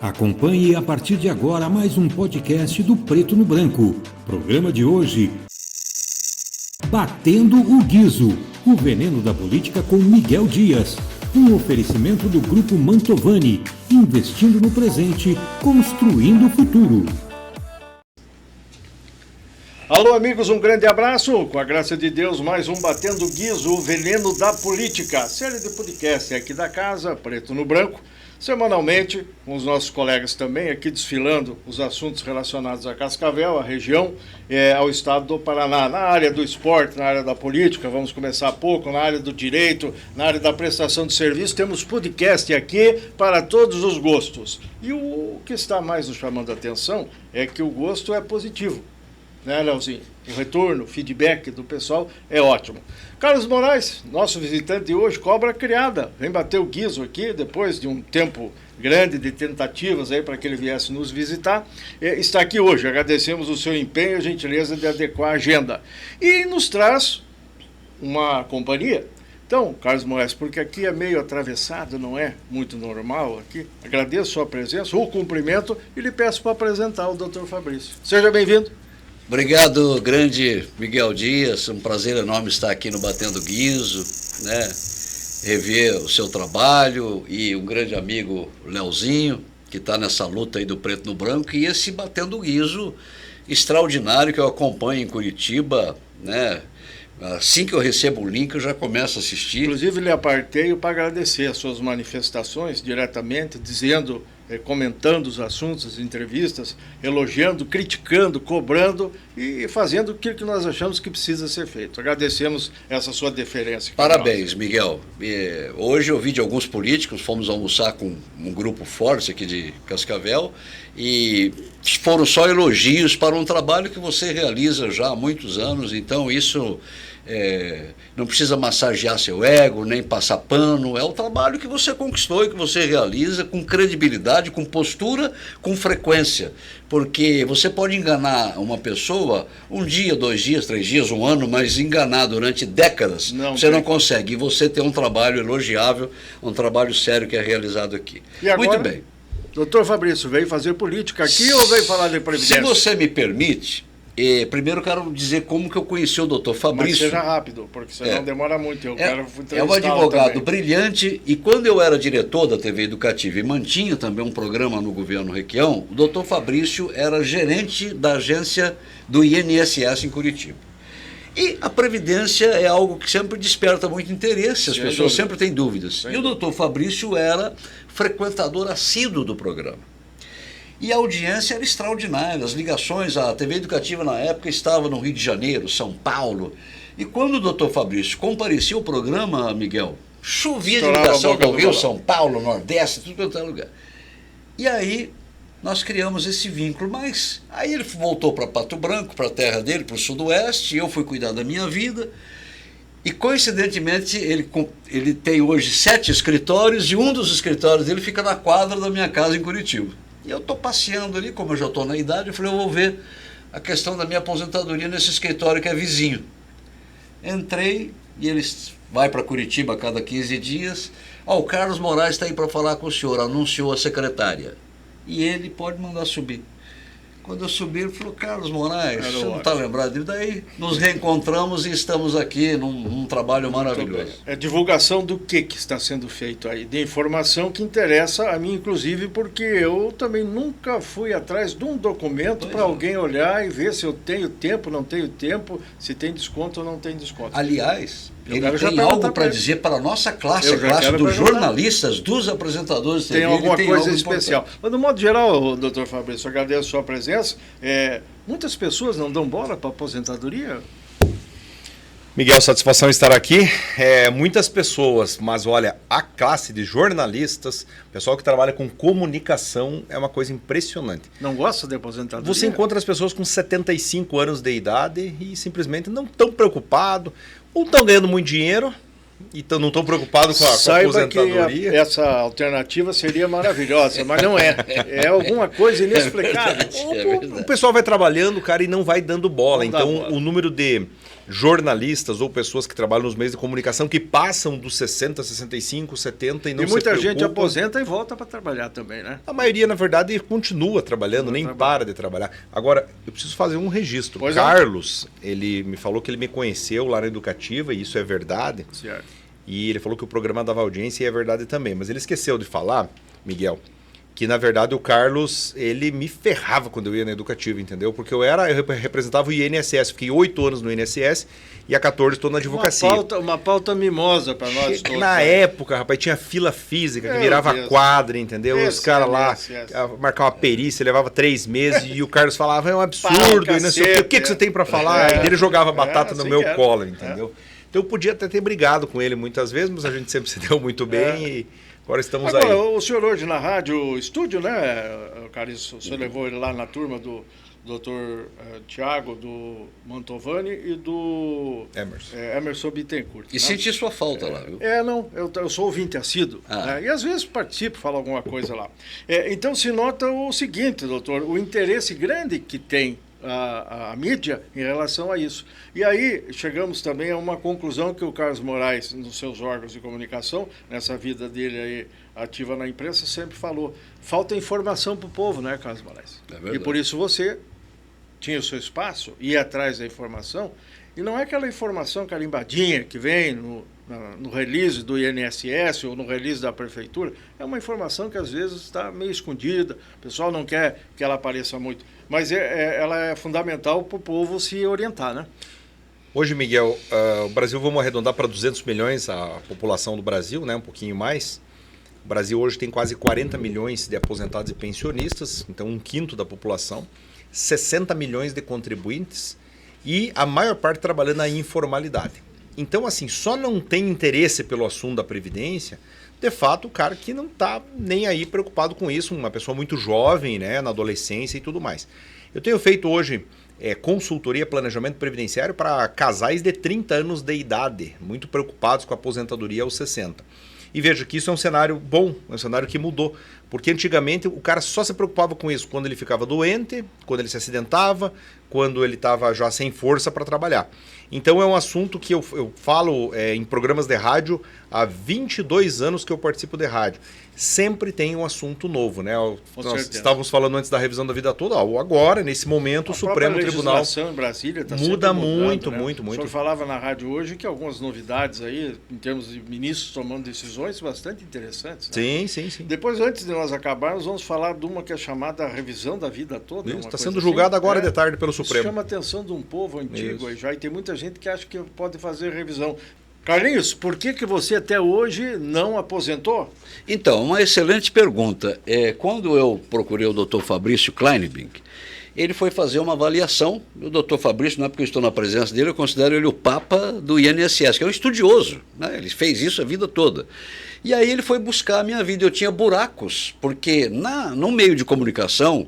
Acompanhe a partir de agora mais um podcast do Preto no Branco. Programa de hoje: Batendo o Guizo, o veneno da política com Miguel Dias. Um oferecimento do Grupo Mantovani, investindo no presente, construindo o futuro. Alô, amigos, um grande abraço. Com a graça de Deus, mais um Batendo o Guizo, o veneno da política. Série de podcast aqui da casa, Preto no Branco. Semanalmente, com os nossos colegas também, aqui desfilando os assuntos relacionados a Cascavel, à região, ao estado do Paraná. Na área do esporte, na área da política, vamos começar pouco, na área do direito, na área da prestação de serviço, temos podcast aqui para todos os gostos. E o que está mais nos chamando a atenção é que o gosto é positivo. Né, Leozinho? O retorno, o feedback do pessoal é ótimo. Carlos Moraes, nosso visitante de hoje, cobra criada, vem bater o guizo aqui, depois de um tempo grande de tentativas aí para que ele viesse nos visitar, está aqui hoje. Agradecemos o seu empenho e a gentileza de adequar a agenda. E nos traz uma companhia. Então, Carlos Moraes, porque aqui é meio atravessado, não é muito normal aqui, agradeço a sua presença, o cumprimento e lhe peço para apresentar o Dr. Fabrício. Seja bem-vindo. Obrigado, grande Miguel Dias, um prazer enorme estar aqui no Batendo Guizo, né? Rever o seu trabalho e um grande amigo, Leozinho, que está nessa luta aí do preto no branco, e esse Batendo Guizo extraordinário que eu acompanho em Curitiba, né? Assim que eu recebo o link, eu já começo a assistir. Inclusive, lhe aparteio para agradecer as suas manifestações diretamente, dizendo, comentando os assuntos, as entrevistas, elogiando, criticando, cobrando e fazendo aquilo que nós achamos que precisa ser feito. Agradecemos essa sua deferência. Parabéns, Miguel. Hoje eu vi de alguns políticos, fomos almoçar com um grupo forte aqui de Cascavel e foram só elogios para um trabalho que você realiza já há muitos anos, então isso... não precisa massagear seu ego, nem passar pano, é o trabalho que você conquistou e que você realiza com credibilidade, com postura, com frequência, porque você pode enganar uma pessoa um dia, 2 dias, 3 dias, um ano, mas enganar durante décadas, você não consegue, e você tem um trabalho elogiável, um trabalho sério que é realizado aqui. E agora, muito bem. Doutor Fabrício, veio fazer política aqui ou veio falar de previdência? Se você me permite... primeiro eu quero dizer como que eu conheci o Dr. Fabrício. Mas seja rápido, porque senão demora muito. É um advogado brilhante, e quando eu era diretor da TV Educativa e mantinha também um programa no governo Requião, o Dr. Fabrício era gerente da agência do INSS em Curitiba. E a Previdência é algo que sempre desperta muito interesse, as pessoas sempre têm dúvidas. E o Dr. Fabrício era frequentador assíduo do programa. E a audiência era extraordinária, as ligações, a TV Educativa na época estava no Rio de Janeiro, São Paulo. E quando o Dr. Fabrício comparecia ao programa, Miguel, chovia de ligação do Rio, São Paulo, Nordeste, tudo quanto é lugar. E aí nós criamos esse vínculo, mas aí ele voltou para Pato Branco, para a terra dele, para o Sudoeste, eu fui cuidar da minha vida. E coincidentemente ele tem hoje 7 escritórios e um dos escritórios dele fica na quadra da minha casa em Curitiba. E eu estou passeando ali, como eu já estou na idade, eu falei, eu vou ver a questão da minha aposentadoria nesse escritório que é vizinho. Entrei e ele vai para Curitiba a cada 15 dias. O Carlos Moraes está aí para falar com o senhor, anunciou a secretária. E ele pode mandar subir. Quando eu subi, ele falou, Carlos Moraes, você não está lembrado dele? Daí nos reencontramos e estamos aqui num trabalho maravilhoso. É divulgação do que está sendo feito aí, de informação que interessa a mim, inclusive, porque eu também nunca fui atrás de um documento para alguém olhar e ver se eu tenho tempo, não tenho tempo, se tem desconto ou não tem desconto. Aliás, ele tem algo para dizer para a nossa classe, a classe dos jornalistas, dos apresentadores de TV. Tem alguma coisa especial. Mas, no modo geral, doutor Fabrício, eu agradeço a sua presença. Muitas pessoas não dão bola para a aposentadoria? Miguel, satisfação estar aqui. Muitas pessoas, mas olha, a classe de jornalistas, pessoal que trabalha com comunicação, é uma coisa impressionante. Não gosta de aposentadoria? Você encontra as pessoas com 75 anos de idade e simplesmente não estão preocupados, ou estão ganhando muito dinheiro e não estão preocupados com a aposentadoria. Que essa alternativa seria maravilhosa, mas não é. É alguma coisa inexplicável. O pessoal vai trabalhando, cara, e não vai dando bola. Então, o número de jornalistas ou pessoas que trabalham nos meios de comunicação que passam dos 60, 65, 70 e não se muita preocupam. gente aposenta e volta para trabalhar também, né? A maioria, na verdade, continua trabalhando, nem para de trabalhar. Agora, eu preciso fazer um registro. Pois Carlos, ele me falou que ele me conheceu lá na Educativa, e isso é verdade. Certo. E ele falou que o programa dava audiência, e é verdade também. Mas ele esqueceu de falar, Miguel, que na verdade o Carlos, ele me ferrava quando eu ia na Educativa, entendeu? Porque eu representava o INSS, fiquei 8 anos no INSS e há 14 estou na advocacia. Uma pauta mimosa para nós todos. Na época, rapaz, tinha fila física que virava quadra, entendeu? Os caras lá marcavam uma perícia, levava 3 meses e o Carlos falava, é um absurdo, e não sei o que você tem para falar? E ele jogava batata no meu colo, entendeu? Então eu podia até ter brigado com ele muitas vezes, mas a gente sempre se deu muito bem e agora estamos aí. O senhor hoje na rádio estúdio, né, Carlos? O senhor levou ele lá na turma do Dr. Tiago, do Mantovani e do Emerson Bittencourt. E senti sua falta lá, viu? Não, eu sou ouvinte assíduo, né, e às vezes participo, falo alguma coisa lá. Então se nota o seguinte, doutor, o interesse grande que tem a mídia em relação a isso. E aí chegamos também a uma conclusão que o Carlos Moraes, nos seus órgãos de comunicação, nessa vida dele aí ativa na imprensa, sempre falou, falta informação para o povo, né, Carlos Moraes? E por isso você tinha o seu espaço, ia atrás da informação, e não é aquela informação carimbadinha que vem no release do INSS ou no release da prefeitura, é uma informação que às vezes está meio escondida, o pessoal não quer que ela apareça muito, mas ela é fundamental para o povo se orientar, né? Hoje, Miguel, o Brasil, vamos arredondar para 200 milhões a população do Brasil, né, um pouquinho mais. O Brasil hoje tem quase 40 milhões de aposentados e pensionistas, então 1/5 da população, 60 milhões de contribuintes e a maior parte trabalhando na informalidade. Então, assim, só não tem interesse pelo assunto da Previdência, de fato, o cara que não está nem aí preocupado com isso, uma pessoa muito jovem, né, na adolescência e tudo mais. Eu tenho feito hoje consultoria, planejamento previdenciário para casais de 30 anos de idade, muito preocupados com a aposentadoria aos 60. E veja que isso é um cenário bom, é um cenário que mudou. Porque antigamente o cara só se preocupava com isso quando ele ficava doente, quando ele se acidentava, quando ele estava já sem força para trabalhar. Então é um assunto que eu falo em programas de rádio há 22 anos que eu participo de rádio. Sempre tem um assunto novo, né? Nós estávamos falando antes da revisão da vida toda, agora, nesse momento, o Supremo Tribunal em Brasília tá muda mudando, muito. O senhor falava na rádio hoje que algumas novidades aí, em termos de ministros tomando decisões bastante interessantes. Né? Sim. Depois, antes de nós acabarmos, vamos falar de uma que é chamada revisão da vida toda. Está sendo julgada agora de tarde pelo Supremo. Isso chama a atenção de um povo antigo aí já, e tem muita gente que acha que pode fazer revisão. Carlinhos, por que você até hoje não aposentou? Então, uma excelente pergunta. Quando eu procurei o Dr. Fabrício Kleinbink, ele foi fazer uma avaliação. O Dr. Fabrício, não é porque eu estou na presença dele, eu considero ele o papa do INSS, que é um estudioso, né? Ele fez isso a vida toda. E aí ele foi buscar a minha vida. Eu tinha buracos, porque no meio de comunicação,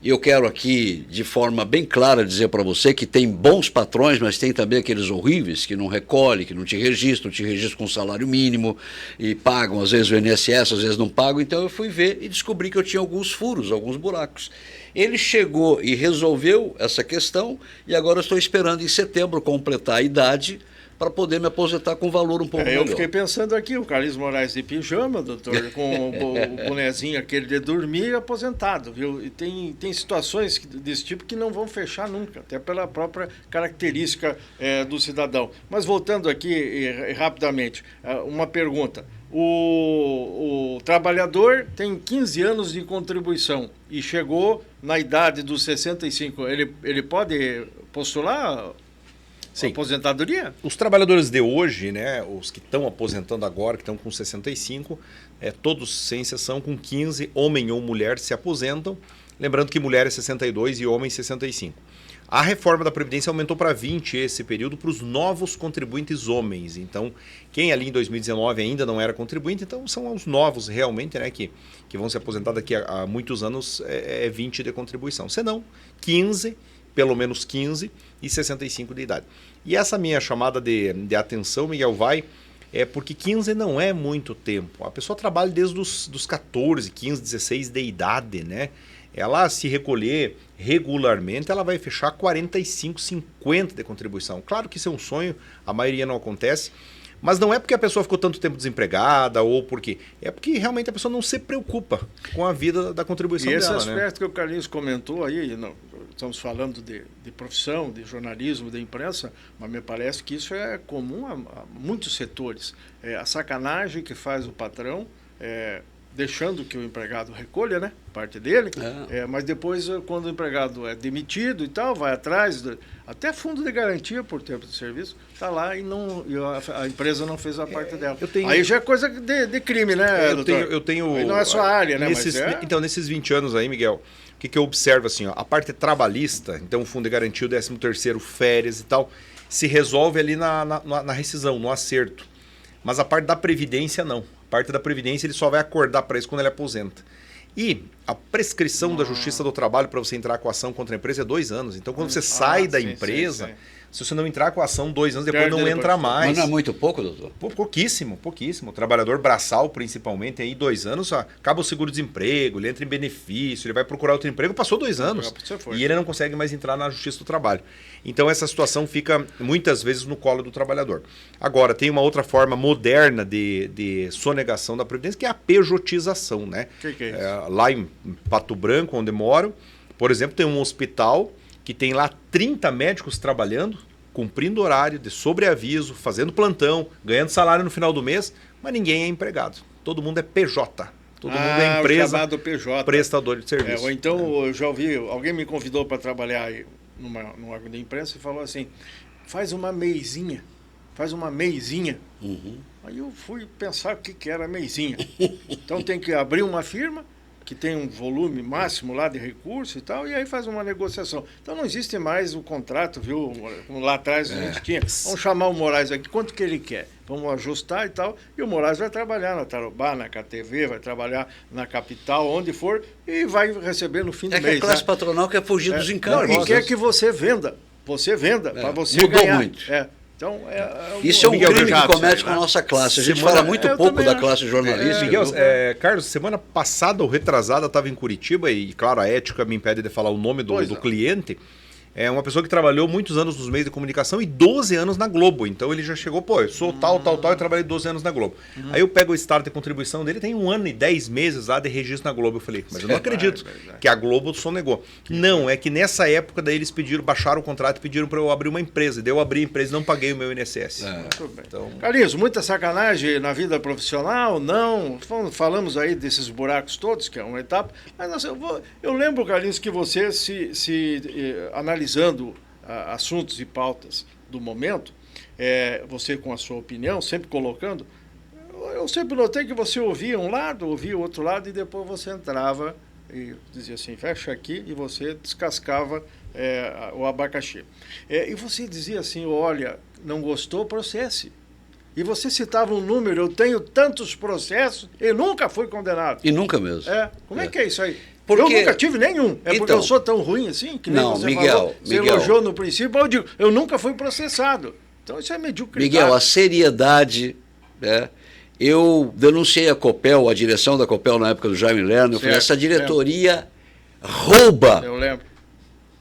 e eu quero aqui, de forma bem clara, dizer para você que tem bons patrões, mas tem também aqueles horríveis que não recolhem, que não te registram com salário mínimo e pagam, às vezes, o INSS, às vezes não pagam. Então eu fui ver e descobri que eu tinha alguns furos, alguns buracos. Ele chegou e resolveu essa questão e agora eu estou esperando em setembro completar a idade para poder me aposentar com valor um pouco melhor. Eu fiquei pensando aqui, o Carlos Moraes de pijama, doutor, com o bonezinho aquele de dormir aposentado, viu? E tem situações desse tipo que não vão fechar nunca, até pela própria característica do cidadão. Mas voltando aqui rapidamente, uma pergunta. O trabalhador tem 15 anos de contribuição e chegou na idade dos 65, ele pode postular Sim. Aposentadoria? Os trabalhadores de hoje, né, os que estão aposentando agora, que estão com 65, todos, sem exceção, com 15, homem ou mulher, se aposentam. Lembrando que mulher é 62 e homem 65. A reforma da Previdência aumentou para 20 esse período para os novos contribuintes homens. Então, quem ali em 2019 ainda não era contribuinte, então são os novos realmente, né, que vão se aposentar daqui a muitos anos, 20 de contribuição. Senão, 15, pelo menos 15 e 65 de idade. E essa minha chamada de atenção, Miguel, porque 15 não é muito tempo. A pessoa trabalha desde os 14, 15, 16 de idade, né? ela se recolher regularmente, ela vai fechar 45, 50 de contribuição. Claro que isso é um sonho, a maioria não acontece, mas não é porque a pessoa ficou tanto tempo desempregada ou porque... É porque realmente a pessoa não se preocupa com a vida da contribuição dela. E esse né? aspecto que o Carlinhos comentou aí, estamos falando de profissão, de jornalismo, de imprensa, mas me parece que isso é comum a muitos setores. A sacanagem que faz o patrão, deixando que o empregado recolha, né, parte dele, mas depois, quando o empregado é demitido e tal, vai atrás, até fundo de garantia por tempo de serviço, está lá e a empresa não fez a parte dela. Aí já é coisa de crime, né, doutor? Eu tenho aí não é só a área, né? Então, nesses 20 anos aí, Miguel, o que eu observo assim, ó, a parte trabalhista, então o fundo de garantia, o 13º, férias e tal, se resolve ali na rescisão, no acerto. Mas a parte da previdência, não. A parte da previdência ele só vai acordar para isso quando ele aposenta. E a prescrição da Justiça do Trabalho para você entrar com a ação contra a empresa é 2 anos. Então, quando você sai da empresa, se você não entrar com a ação 2 anos, depois não entra mais. Mas não é muito pouco, doutor? Pouquíssimo. O trabalhador braçal, principalmente, aí 2 anos, acaba o seguro-desemprego, ele entra em benefício, ele vai procurar outro emprego, passou 2 anos. E ele não consegue mais entrar na Justiça do Trabalho. Então, essa situação fica, muitas vezes, no colo do trabalhador. Agora, tem uma outra forma moderna de sonegação da Previdência, que é a pejotização, né? Que é isso? Lá em Pato Branco, onde moro, por exemplo, tem um hospital que tem lá 30 médicos trabalhando, cumprindo horário, de sobreaviso, fazendo plantão, ganhando salário no final do mês, mas ninguém é empregado. Todo mundo é PJ. Todo mundo é empresa, o chamado PJ. Prestador de serviço. Ou então, eu já ouvi, alguém me convidou para trabalhar aí num órgão de imprensa e falou assim, faz uma meizinha. Uhum. Aí eu fui pensar o que era meizinha. Então tem que abrir uma firma, que tem um volume máximo lá de recurso e tal, e aí faz uma negociação. Então não existe mais o contrato, viu? Como lá atrás a gente tinha. Vamos chamar o Moraes aqui, quanto que ele quer? Vamos ajustar e tal, e o Moraes vai trabalhar na Tarobá, na KTV, vai trabalhar na capital, onde for, e vai receber no fim do mês. É que a classe patronal quer fugir dos encantos. E quer que você venda, para você mudou ganhar. Muito. Então, isso é um crime que comete com a nossa classe. A gente fala muito pouco da classe jornalística. Miguel, Carlos, semana passada ou retrasada estava em Curitiba e, claro, a ética me impede de falar o nome do cliente. É uma pessoa que trabalhou muitos anos nos meios de comunicação e 12 anos na Globo. Então ele já chegou, eu sou tal, e trabalhei 12 anos na Globo. Aí eu pego o estado de contribuição dele, tem 1 ano e 10 meses lá de registro na Globo. Eu falei, mas eu não acredito que a Globo sonegou. Não, é que nessa época daí eles baixaram o contrato e pediram para eu abrir uma empresa. Daí eu abri a empresa e não paguei o meu INSS. Muito bem. Então... Carlinhos, muita sacanagem na vida profissional? Não. Falamos aí desses buracos todos, que é uma etapa. Mas eu lembro, Carlinhos, que você se analisando assuntos e pautas do momento, você com a sua opinião, sempre colocando, eu sempre notei que você ouvia um lado, ouvia o outro lado e depois você entrava e dizia assim, fecha aqui, e você descascava o abacaxi. E você dizia assim, olha, não gostou, processe. E você citava um número, eu tenho tantos processos e nunca fui condenado. E nunca mesmo. Como é que é isso aí? Porque... Eu nunca tive nenhum. Porque então, eu sou tão ruim assim? Que nem não, você Miguel, falou. Você elogiou no princípio, eu digo, eu nunca fui processado. Então isso é mediocridade. Miguel, a seriedade... Eu denunciei a Copel, a direção da Copel na época do Jaime Lerner, eu falei, essa diretoria rouba. Eu lembro.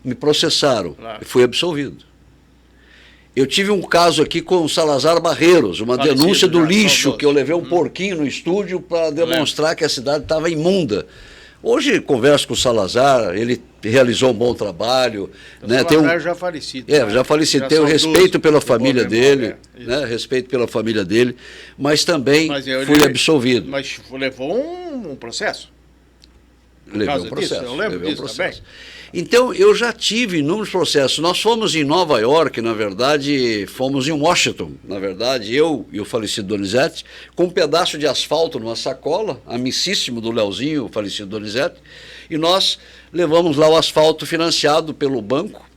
Me processaram, Claro. e fui absolvido. Eu tive um caso aqui com o Salazar Barreiros, uma denúncia do lixo, que eu levei um porquinho no estúdio para demonstrar que a cidade estava imunda. Hoje converso com o Salazar, ele realizou um bom trabalho. O né? Salazar já falecido. Já falecido. Tenho respeito pela família dele, né? Respeito pela família dele, mas também fui absolvido. Mas levou um processo? Levei um processo. Eu lembro disso também. Então, eu já tive inúmeros processos. Nós fomos em Nova York, na verdade, fomos em Washington, na verdade, eu e o falecido Donizete, com um pedaço de asfalto numa sacola, amicíssimo do Leozinho, o falecido Donizete, e nós levamos lá o asfalto financiado pelo banco,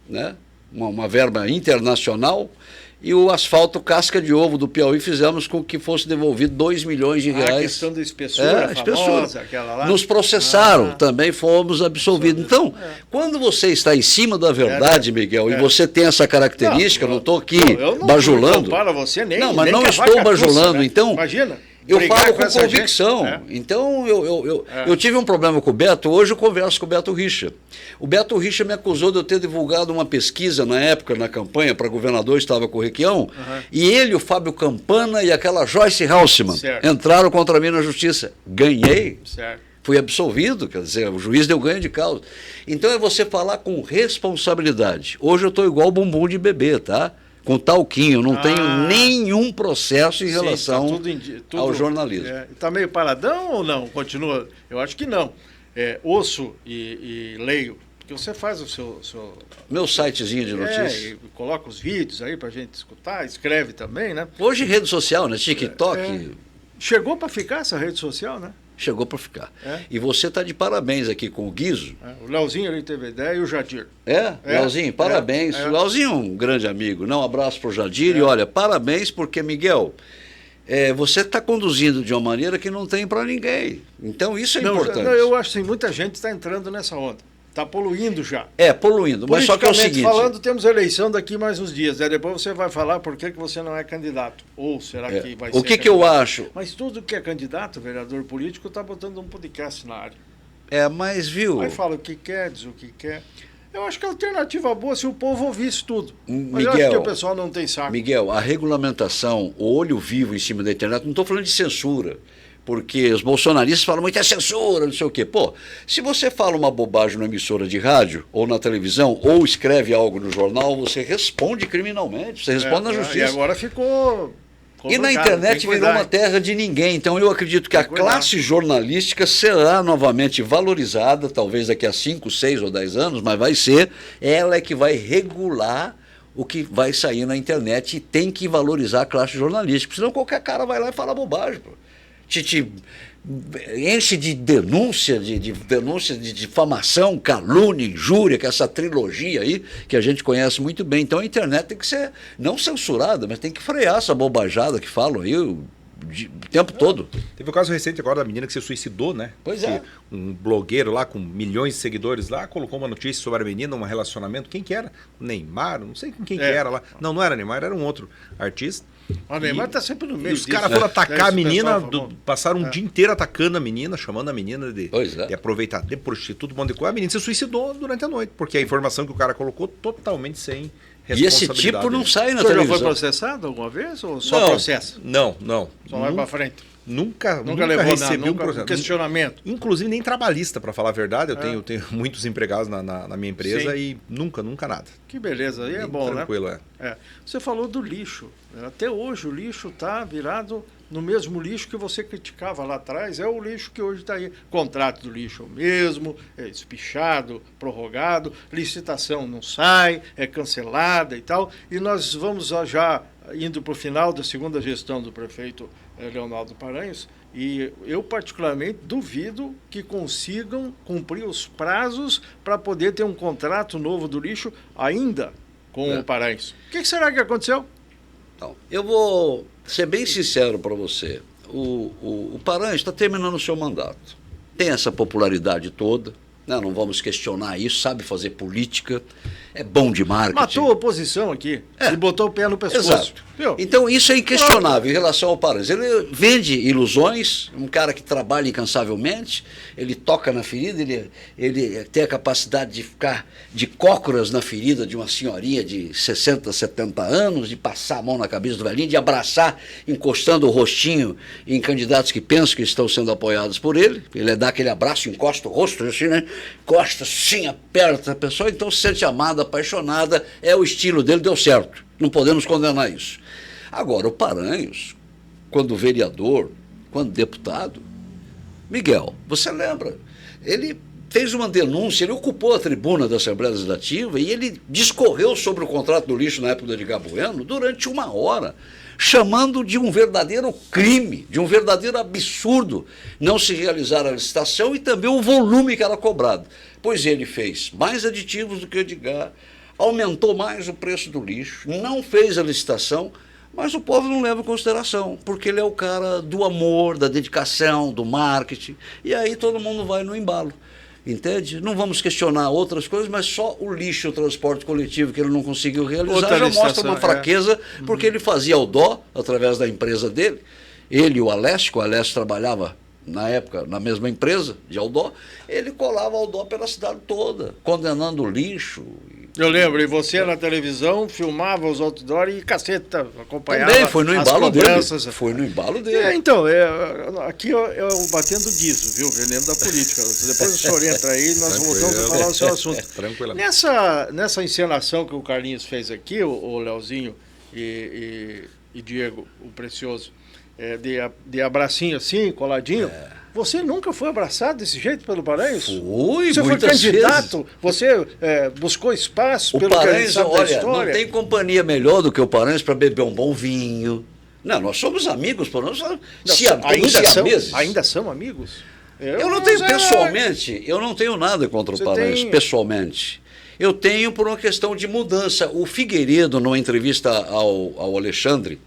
né? Uma verba internacional, e o asfalto casca de ovo do Piauí fizemos com que fosse devolvido 2 milhões de reais. A questão da espessura, famosa, aquela lá. Nos processaram, também fomos absolvidos. Então, quando você está em cima da verdade, Miguel, e você tem essa característica, não estou aqui bajulando. Não para você nem. Não, mas nem não que a estou vaca bajulando, tussa, né? então. Imagina. Eu brigar falo com com essa convicção. gente. Então, eu tive um problema com o Beto, hoje eu converso com o Beto Richa. O Beto Richa me acusou de eu ter divulgado uma pesquisa na época, na campanha para governador, estava com o Requião, e ele, o Fábio Campana e aquela Joyce Halseman entraram contra mim na justiça. Ganhei. Certo. Fui absolvido, quer dizer, o juiz deu ganho de causa. Então é você falar com responsabilidade. Hoje eu estou igual bumbum de bebê, tá? Com talquinho, não tenho nenhum processo em relação ao jornalismo. Está meio paradão ou não? Continua? Eu acho que não. Ouço e leio, porque você faz o seu... Meu sitezinho de notícias. E coloca os vídeos aí para a gente escutar, escreve também, né? Hoje rede social, né? TikTok. Chegou para ficar essa rede social, né? Chegou para ficar. E você está de parabéns aqui com o Guizo. O Leozinho ali teve ideia e o Jadir. Leozinho, parabéns. O Leozinho é um grande amigo. Um abraço para o Jadir e olha, parabéns porque, Miguel, você está conduzindo de uma maneira que não tem para ninguém. Então isso é importante. Eu acho que muita gente está entrando nessa onda. Está poluindo já. Poluindo. Mas só que é o seguinte... falando, temos eleição daqui mais uns dias. Depois você vai falar por que você não é candidato. Ou será que vai ser O que eu acho? Mas tudo que é candidato, vereador político, está botando um podcast na área. Mas viu... Aí fala o que quer, diz o que quer. Eu acho que a alternativa boa se o povo ouvisse tudo. Mas Miguel, eu acho que o pessoal não tem saco. Miguel, a regulamentação, o olho vivo em cima da internet, não estou falando de censura. Porque os bolsonaristas falam muito, censura, não sei o quê. Pô, se você fala uma bobagem na emissora de rádio, ou na televisão, ou escreve algo no jornal, você responde criminalmente, você responde na justiça. E agora ficou... E na internet virou uma terra de ninguém. Então eu acredito que a classe jornalística será novamente valorizada, talvez daqui a 5, 6 ou 10 anos, mas vai ser, ela é que vai regular o que vai sair na internet e tem que valorizar a classe jornalística, senão qualquer cara vai lá e fala bobagem, pô. Te enche de denúncia, denúncia de difamação, calúnia, injúria, que é essa trilogia aí que a gente conhece muito bem. Então a internet tem que ser não censurada, mas tem que frear essa bobajada que falam aí o tempo todo. Teve o caso recente agora da menina que se suicidou, né? Pois é. Um blogueiro lá com milhões de seguidores lá colocou uma notícia sobre a menina, um relacionamento. Quem que era? O Neymar, não sei quem que era lá. Não era Neymar, era um outro artista. O Neymar tá sempre no meio. E os caras foram atacar a menina, passaram um dia inteiro atacando a menina, chamando a menina de aproveitar, de prostituta, um monte de coisa. A menina se suicidou durante a noite, porque a informação que o cara colocou totalmente sem responsabilidade. E esse tipo não sai na televisão. televisão. Já foi processado alguma vez ou só processa? Não. Só vai pra frente. Nunca recebi um processo. Questionamento. Inclusive nem trabalhista, para falar a verdade. Eu tenho muitos empregados na minha empresa. Sim. E nunca nada. Que beleza, aí é bom, tranquilo, né? Você falou do lixo. Até hoje o lixo está virado no mesmo lixo que você criticava lá atrás. É o lixo que hoje está aí. Contrato do lixo é o mesmo, é espichado, prorrogado, licitação não sai, é cancelada e tal. E nós vamos já indo para o final da segunda gestão do prefeito Leonardo Paranhos, e eu particularmente duvido que consigam cumprir os prazos para poder ter um contrato novo do lixo ainda com o Paranhos. O que será que aconteceu? Então, eu vou ser bem sincero para você. O Paranhos está terminando o seu mandato. Tem essa popularidade toda, né? Não vamos questionar isso, sabe fazer política, é bom de marketing. Matou a oposição aqui e botou o pé no pescoço. Exato. Então isso é inquestionável em relação ao Paranhos. Ele vende ilusões, um cara que trabalha incansavelmente, ele toca na ferida, ele tem a capacidade de ficar de cócoras na ferida de uma senhorinha de 60, 70 anos, de passar a mão na cabeça do velhinho, de abraçar, encostando o rostinho em candidatos que pensam que estão sendo apoiados por ele. Ele dá aquele abraço, encosta o rosto assim, né? Encosta assim, aperta a pessoa, então se sente amada, apaixonada, é o estilo dele, deu certo. Não podemos condenar isso. Agora, o Paranhos, quando vereador, quando deputado, Miguel, você lembra? Ele fez uma denúncia, ele ocupou a tribuna da Assembleia Legislativa e ele discorreu sobre o contrato do lixo na época do Edgar Bueno durante 1 hora, chamando de um verdadeiro crime, de um verdadeiro absurdo não se realizar a licitação e também o volume que era cobrado. Pois ele fez mais aditivos do que o Edgar, aumentou mais o preço do lixo, não fez a licitação, mas o povo não leva em consideração, porque ele é o cara do amor, da dedicação, do marketing, e aí todo mundo vai no embalo, entende? Não vamos questionar outras coisas, mas só o lixo, o transporte coletivo que ele não conseguiu realizar já mostra uma fraqueza, porque ele fazia o dó através da empresa dele, ele e o Alessio trabalhava na época na mesma empresa de outdoor, ele colava outdoor pela cidade toda, condenando lixo. Eu lembro, e você na televisão filmava os outdoors e caceta, acompanhava. Também foi no embalo dele. Foi no embalo dele. Então, aqui é o Batendo Guizo, viu? Veneno da política. Depois o senhor entra aí e nós voltamos a falar o seu assunto. Tranquilamente. Nessa encenação que o Carlinhos fez aqui, o Leozinho e Diego, o Precioso, de abracinho assim, coladinho. Você nunca foi abraçado desse jeito pelo Paranhos? Você foi candidato, vezes. Você buscou espaço pelo Paranhos, que olha, da história. Não tem companhia melhor do que o Paranhos para beber um bom vinho. Não, nós somos amigos, por nós ainda são amigos? Eu não tenho pessoalmente, eu não tenho nada contra o Paranhos, pessoalmente. Eu tenho por uma questão de mudança. O Figueiredo, numa entrevista ao Alexandre,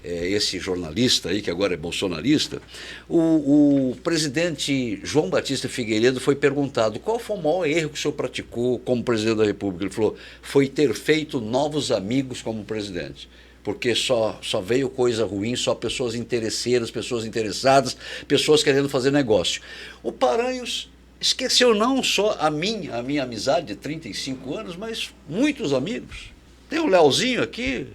esse jornalista aí, que agora é bolsonarista, o presidente João Batista Figueiredo foi perguntado qual foi o maior erro que o senhor praticou como presidente da República. Ele falou, foi ter feito novos amigos como presidente, porque só veio coisa ruim, só pessoas interesseiras, pessoas interessadas, pessoas querendo fazer negócio. O Paranhos esqueceu não só a minha amizade de 35 anos, mas muitos amigos. Tem o Leozinho aqui,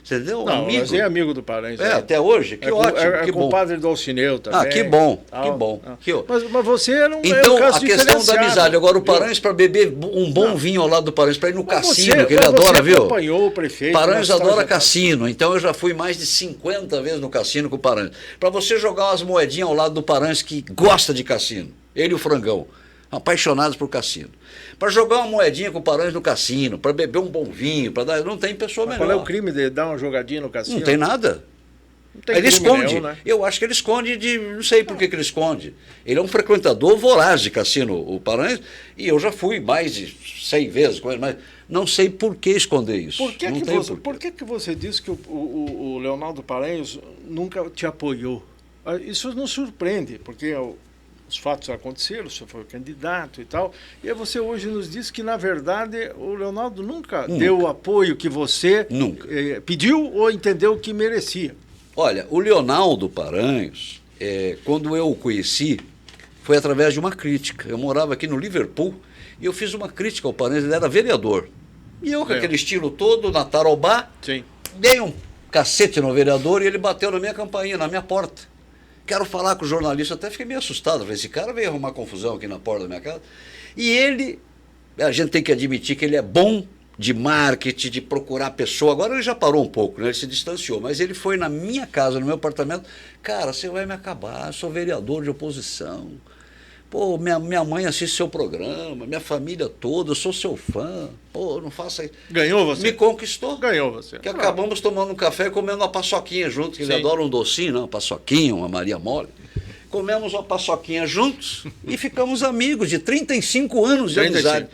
entendeu? Não, mas é amigo do Paranhos. Até hoje? Que ótimo. É compadre do Alcineu também. Que bom, que bom. Mas você não então, a questão da amizade. Agora, o Paranhos, para beber um bom vinho ao lado do Paranhos, para ir no cassino, que ele adora, viu? Acompanhou o prefeito. Paranhos adora cassino, então eu já fui mais de 50 vezes no cassino com o Paranhos. Para você jogar umas moedinhas ao lado do Paranhos, que gosta de cassino, ele e o Frangão, apaixonados por cassino. Para jogar uma moedinha com o Paranhos no cassino, para beber um bom vinho, não tem pessoa melhor. Qual é o crime de dar uma jogadinha no cassino? Não tem nada. Não tem ele esconde. Nenhum, né? Eu acho que ele esconde não sei por que ele esconde. Ele é um frequentador voraz de cassino, o Paranhos, e eu já fui mais de 100 vezes com ele, mas não sei por que esconder isso. Por que você disse que o Leonardo Paranhos nunca te apoiou? Isso nos surpreende, porque os fatos aconteceram, você foi candidato e tal, e aí você hoje nos diz que, na verdade, o Leonardo nunca deu o apoio que você pediu ou entendeu que merecia. Olha, o Leonardo Paranhos, quando eu o conheci, foi através de uma crítica. Eu morava aqui no Liverpool e eu fiz uma crítica ao Paranhos, ele era vereador. E eu, com aquele estilo todo, na Tarobá, dei um cacete no vereador e ele bateu na minha campainha, na minha porta. Quero falar com o jornalista, até fiquei meio assustado. Falei, esse cara veio arrumar confusão aqui na porta da minha casa. E ele, a gente tem que admitir que ele é bom de marketing, de procurar pessoa. Agora ele já parou um pouco, né? Ele se distanciou. Mas ele foi na minha casa, no meu apartamento. Cara, você vai me acabar, eu sou vereador de oposição. Pô, minha mãe assiste seu programa, minha família toda, eu sou seu fã. Pô, não faça isso. Ganhou você? Me conquistou. Ganhou você. Que acabamos tomando um café e comendo uma paçoquinha juntos, que ele adora um docinho, não, uma paçoquinha, uma Maria Mole. Comemos uma paçoquinha juntos e ficamos amigos de 35 anos de amizade.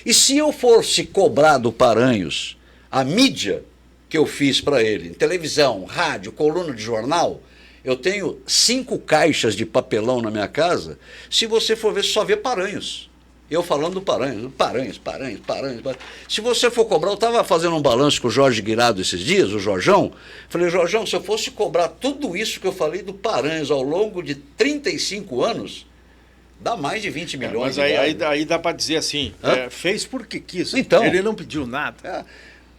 E se eu fosse cobrar do Paranhos a mídia que eu fiz para ele, em televisão, rádio, coluna de jornal, eu tenho 5 caixas de papelão na minha casa. Se você for ver, você só vê Paranhos. Eu falando do Paranhos. Se você for cobrar, eu estava fazendo um balanço com o Jorge Guirado esses dias, o Jorjão. Falei, Jorjão, se eu fosse cobrar tudo isso que eu falei do Paranhos ao longo de 35 anos, dá mais de 20 milhões. Mas aí dá para dizer assim, fez porque quis. Então, ele não pediu nada.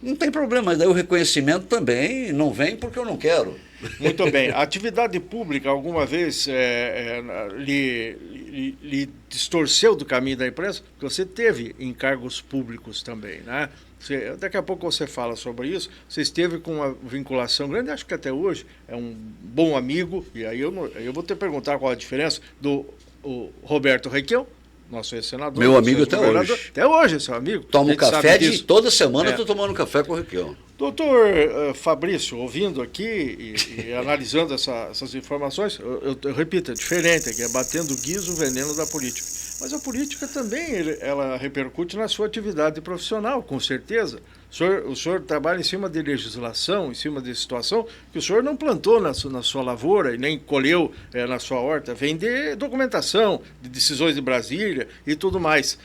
Não tem problema, mas daí o reconhecimento também não vem porque eu não quero. Muito bem. A atividade pública alguma vez lhe distorceu do caminho da imprensa? Porque você teve encargos públicos também, né? Daqui a pouco você fala sobre isso. Você esteve com uma vinculação grande, acho que até hoje é um bom amigo, e aí eu vou te perguntar qual a diferença do Roberto Requião, nosso ex-senador. Meu amigo até hoje. Até hoje, seu amigo. Tomo café toda semana, estou tomando café com o Requião. Doutor Fabrício, ouvindo aqui e analisando essas informações, eu repito, é diferente, é batendo guiso o veneno da política. Mas a política também, ela repercute na sua atividade profissional, com certeza. O senhor trabalha em cima de legislação, em cima de situação que o senhor não plantou na sua lavoura e nem colheu na sua horta. Vem de documentação, de decisões de Brasília e tudo mais.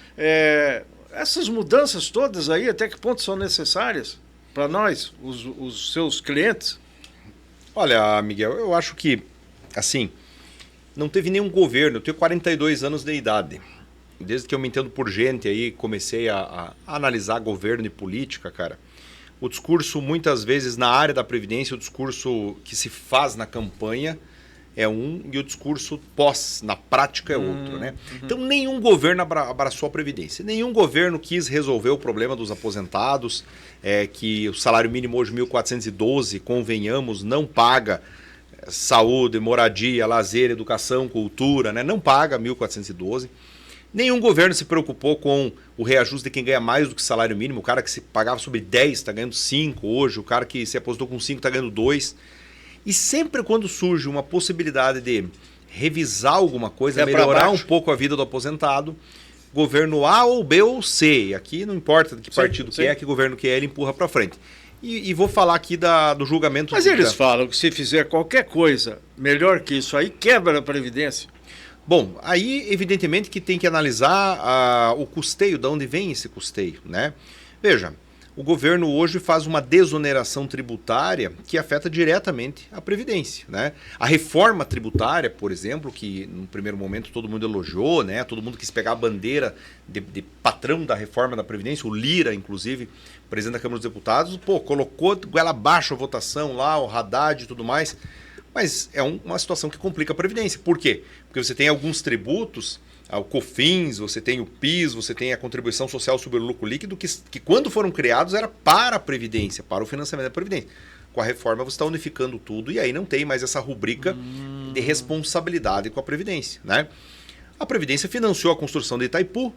Essas mudanças todas aí, até que ponto são necessárias para nós, os seus clientes? Olha, Miguel, eu acho que assim, não teve nenhum governo, eu tenho 42 anos de idade. Desde que eu me entendo por gente aí, comecei a analisar governo e política, cara. O discurso, muitas vezes, na área da Previdência, o discurso que se faz na campanha é um e o discurso pós, na prática, é outro, né? Então, nenhum governo abraçou a Previdência. Nenhum governo quis resolver o problema dos aposentados, que o salário mínimo hoje, 1.412, convenhamos, não paga saúde, moradia, lazer, educação, cultura, né? Não paga 1.412. Nenhum governo se preocupou com o reajuste de quem ganha mais do que salário mínimo. O cara que se pagava sobre 10 está ganhando 5 hoje. O cara que se aposentou com 5 está ganhando 2. E sempre quando surge uma possibilidade de revisar alguma coisa, melhorar um pouco a vida do aposentado, governo A ou B ou C, aqui não importa de que partido que é, que governo que é, ele empurra para frente. E vou falar aqui do julgamento... Mas eles falam que se fizer qualquer coisa melhor que isso aí, quebra a Previdência. Bom, aí evidentemente que tem que analisar o custeio, de onde vem esse custeio, né? Veja, o governo hoje faz uma desoneração tributária que afeta diretamente a Previdência, né? A reforma tributária, por exemplo, que no primeiro momento todo mundo elogiou, né? Todo mundo quis pegar a bandeira de patrão da reforma da Previdência, o Lira, inclusive, presidente da Câmara dos Deputados, colocou ela abaixo a votação lá, o Haddad e tudo mais. Mas é uma situação que complica a Previdência. Por quê? Porque você tem alguns tributos, o COFINS, você tem o PIS, você tem a contribuição social sobre o lucro líquido, que quando foram criados era para a Previdência, para o financiamento da Previdência. Com a reforma você está unificando tudo e aí não tem mais essa rubrica de responsabilidade com a Previdência, né? A Previdência financiou a construção de Itaipu.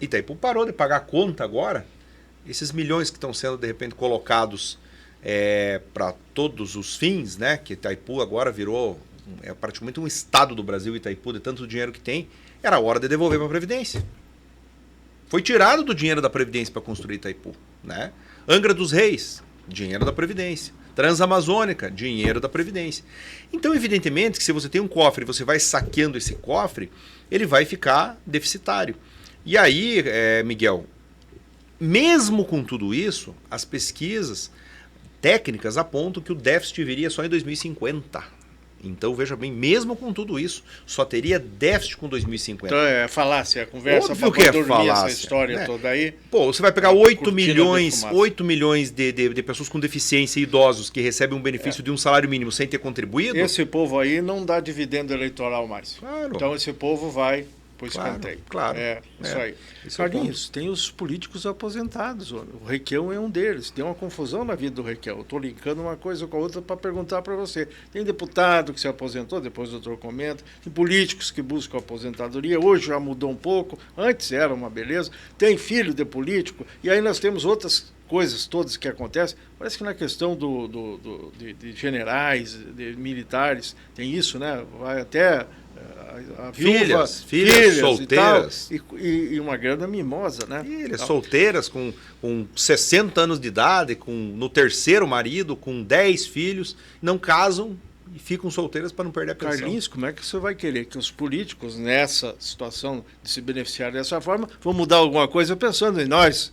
Itaipu parou de pagar a conta agora. Esses milhões que estão sendo, de repente, colocados para todos os fins, né? Que Itaipu agora virou praticamente um estado do Brasil, Itaipu, de tanto dinheiro que tem, era hora de devolver para a Previdência. Foi tirado do dinheiro da Previdência para construir Itaipu, né? Angra dos Reis, dinheiro da Previdência. Transamazônica, dinheiro da Previdência. Então, evidentemente, que se você tem um cofre e você vai saqueando esse cofre, ele vai ficar deficitário. E aí, Miguel, mesmo com tudo isso, as pesquisas técnicas apontam que o déficit viria só em 2050. Então, veja bem, mesmo com tudo isso, só teria déficit com 2050. Então é falácia, a conversa para dormir falácia, essa história toda aí. Pô, você vai pegar 8 milhões de pessoas com deficiência e idosos que recebem um benefício de um salário mínimo sem ter contribuído. Esse povo aí não dá dividendo eleitoral mais. Claro. Então esse povo vai pro escanteio. Claro. Isso aí. Carlinhos, tem os políticos aposentados. O Requião é um deles. Tem uma confusão na vida do Requião. Eu estou linkando uma coisa com a outra para perguntar para você. Tem deputado que se aposentou, depois o doutor comenta. Tem políticos que buscam aposentadoria. Hoje já mudou um pouco. Antes era uma beleza. Tem filho de político. E aí nós temos outras coisas todas que acontecem. Parece que na questão de generais, de militares, tem isso, né? Vai até... a viúva, filhas solteiras. E uma grana mimosa, né? Filhas solteiras com 60 anos de idade, no terceiro marido, com 10 filhos, não casam e ficam solteiras para não perder a pensão. Carlinhos, como é que você vai querer que os políticos, nessa situação de se beneficiar dessa forma, vão mudar alguma coisa pensando em nós?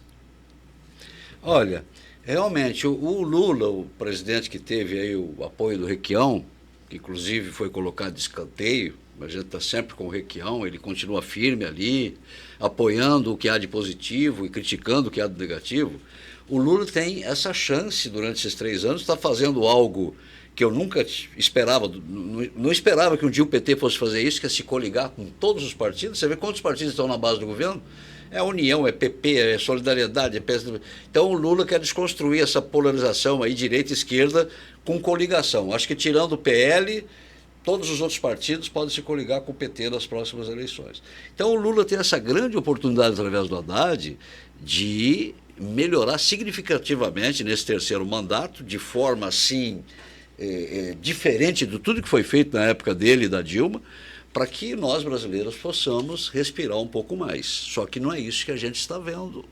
Olha, realmente, o Lula, o presidente que teve aí o apoio do Requião, que inclusive foi colocado de escanteio, a gente está sempre com o Requião, ele continua firme ali, apoiando o que há de positivo e criticando o que há de negativo. O Lula tem essa chance, durante esses 3 anos, está fazendo algo que eu nunca esperava, não esperava que um dia o PT fosse fazer isso, que é se coligar com todos os partidos. Você vê quantos partidos estão na base do governo? É a União, é PP, é Solidariedade, é PSDB. Então o Lula quer desconstruir essa polarização aí, direita e esquerda, com coligação. Acho que tirando o PL... todos os outros partidos podem se coligar com o PT nas próximas eleições. Então o Lula tem essa grande oportunidade, através do Haddad, de melhorar significativamente nesse terceiro mandato, de forma assim, diferente de tudo que foi feito na época dele e da Dilma, para que nós brasileiros possamos respirar um pouco mais. Só que não é isso que a gente está vendo,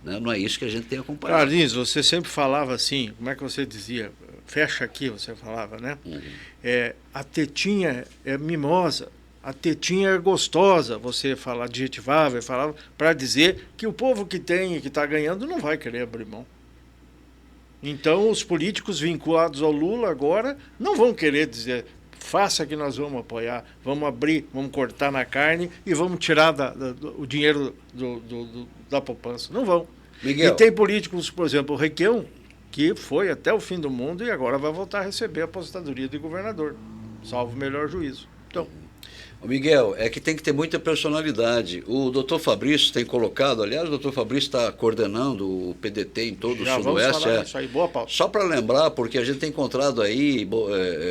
né? Não é isso que a gente tem acompanhado. Carlinhos, você sempre falava assim, como é que você dizia? Fecha aqui, você falava, né? A tetinha é mimosa, a tetinha é gostosa, você adjetivava e falava, para dizer que o povo que tem e que está ganhando não vai querer abrir mão. Então, os políticos vinculados ao Lula agora não vão querer dizer faça que nós vamos apoiar, vamos abrir, vamos cortar na carne e vamos tirar o dinheiro da poupança. Não vão. Miguel. E tem políticos, por exemplo, o Requião, que foi até o fim do mundo e agora vai voltar a receber a aposentadoria de governador, salvo o melhor juízo. Então, Miguel, é que tem que ter muita personalidade. O doutor Fabrício tem colocado, aliás, o doutor Fabrício está coordenando o PDT em todo o Sudoeste. Vamos falar isso aí, boa pauta. Só para lembrar, porque a gente tem encontrado aí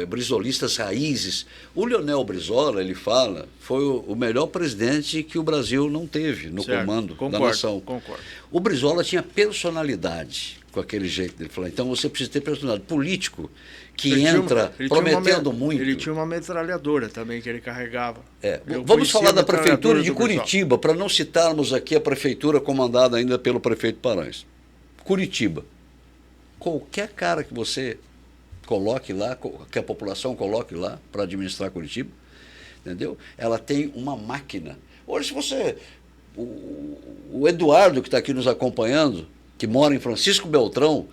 brizolistas raízes. O Leonel Brizola, ele fala, foi o melhor presidente que o Brasil não teve no comando da nação. Concordo. O Brizola tinha personalidade com aquele jeito dele falar. Então você precisa ter personalidade. Político que ele prometendo muito. Ele tinha uma metralhadora também que ele carregava. Vamos falar da prefeitura de Curitiba, para não citarmos aqui a prefeitura comandada ainda pelo prefeito Paranhos. Curitiba. Qualquer cara que você coloque lá, que a população coloque lá para administrar Curitiba, entendeu? Ela tem uma máquina. Hoje, se você... O Eduardo, que está aqui nos acompanhando, que mora em Francisco Beltrão,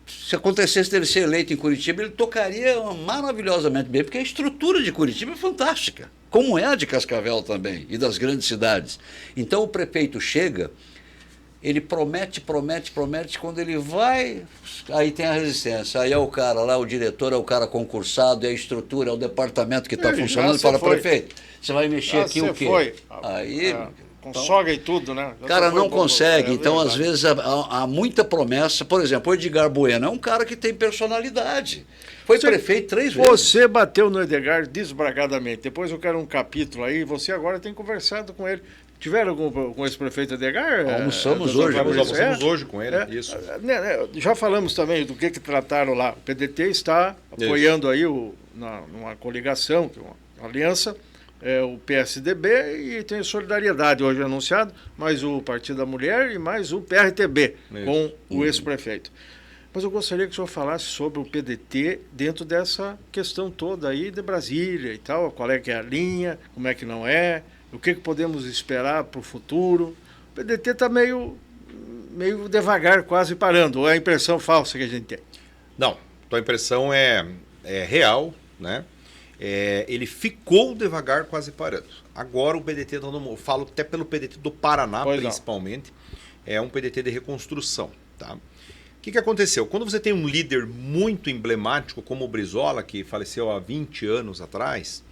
se acontecesse dele ser eleito em Curitiba, ele tocaria maravilhosamente bem, porque a estrutura de Curitiba é fantástica, como é a de Cascavel também, e das grandes cidades. Então o prefeito chega, ele promete, quando ele vai, aí tem a resistência, aí é o cara lá, o diretor é o cara concursado, é a estrutura, é o departamento que está funcionando, ele fala, prefeito, você vai mexer aqui o quê? Aí... Com sogra e tudo, né? Cara, não consegue. Então, às vezes, há muita promessa. Por exemplo, o Edgar Bueno é um cara que tem personalidade. Foi prefeito 3 vezes. Você bateu no Edgar desbragadamente. Depois eu quero um capítulo aí. Você agora tem conversado com ele. Tiveram com esse prefeito Edgar? Almoçamos hoje. Almoçamos hoje com ele, isso. Já falamos também do que trataram lá. O PDT está apoiando aí numa coligação, uma aliança, o PSDB e tem Solidariedade hoje anunciado, mais o Partido da Mulher e mais o PRTB com o ex-prefeito. Mas eu gostaria que o senhor falasse sobre o PDT dentro dessa questão toda aí de Brasília e tal, qual é que é a linha, como é que não é, o que podemos esperar para o futuro. O PDT está meio devagar, quase parando, ou é a impressão falsa que a gente tem? Não, tua impressão é real, né? Ele ficou devagar, quase parando. Agora o PDT, eu falo até pelo PDT do Paraná, principalmente, é um PDT de reconstrução. Tá? O que aconteceu? Quando você tem um líder muito emblemático como o Brizola, que faleceu há 20 anos atrás,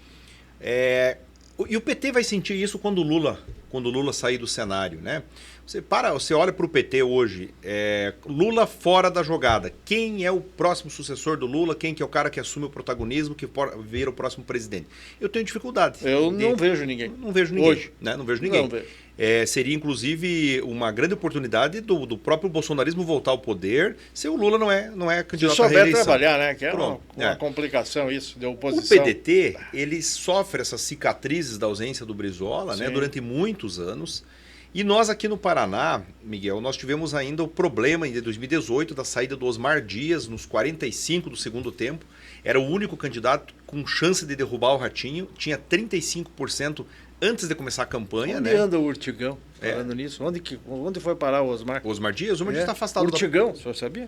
e o PT vai sentir isso quando o Lula sair do cenário, né? Você olha para o PT hoje, Lula fora da jogada. Quem é o próximo sucessor do Lula? Quem que é o cara que assume o protagonismo, que vira o próximo presidente? Eu tenho dificuldade. Não vejo ninguém. Não vejo ninguém. Hoje. Né? Não vejo ninguém. Não vejo. Seria, inclusive, uma grande oportunidade do próprio bolsonarismo voltar ao poder se o Lula não é candidato à reeleição. Trabalhar, né? Que é uma complicação isso, de oposição. O PDT, ele sofre essas cicatrizes da ausência do Brizola, né, durante muitos anos. E nós aqui no Paraná, Miguel, nós tivemos ainda o problema em 2018 da saída do Osmar Dias nos 45 do segundo tempo. Era o único candidato com chance de derrubar o Ratinho, tinha 35% antes de começar a campanha. Onde anda o Urtigão, falando nisso? Onde foi parar o Osmar? O Osmar Dias? O Osmar Dias está afastado. Urtigão, o senhor sabia?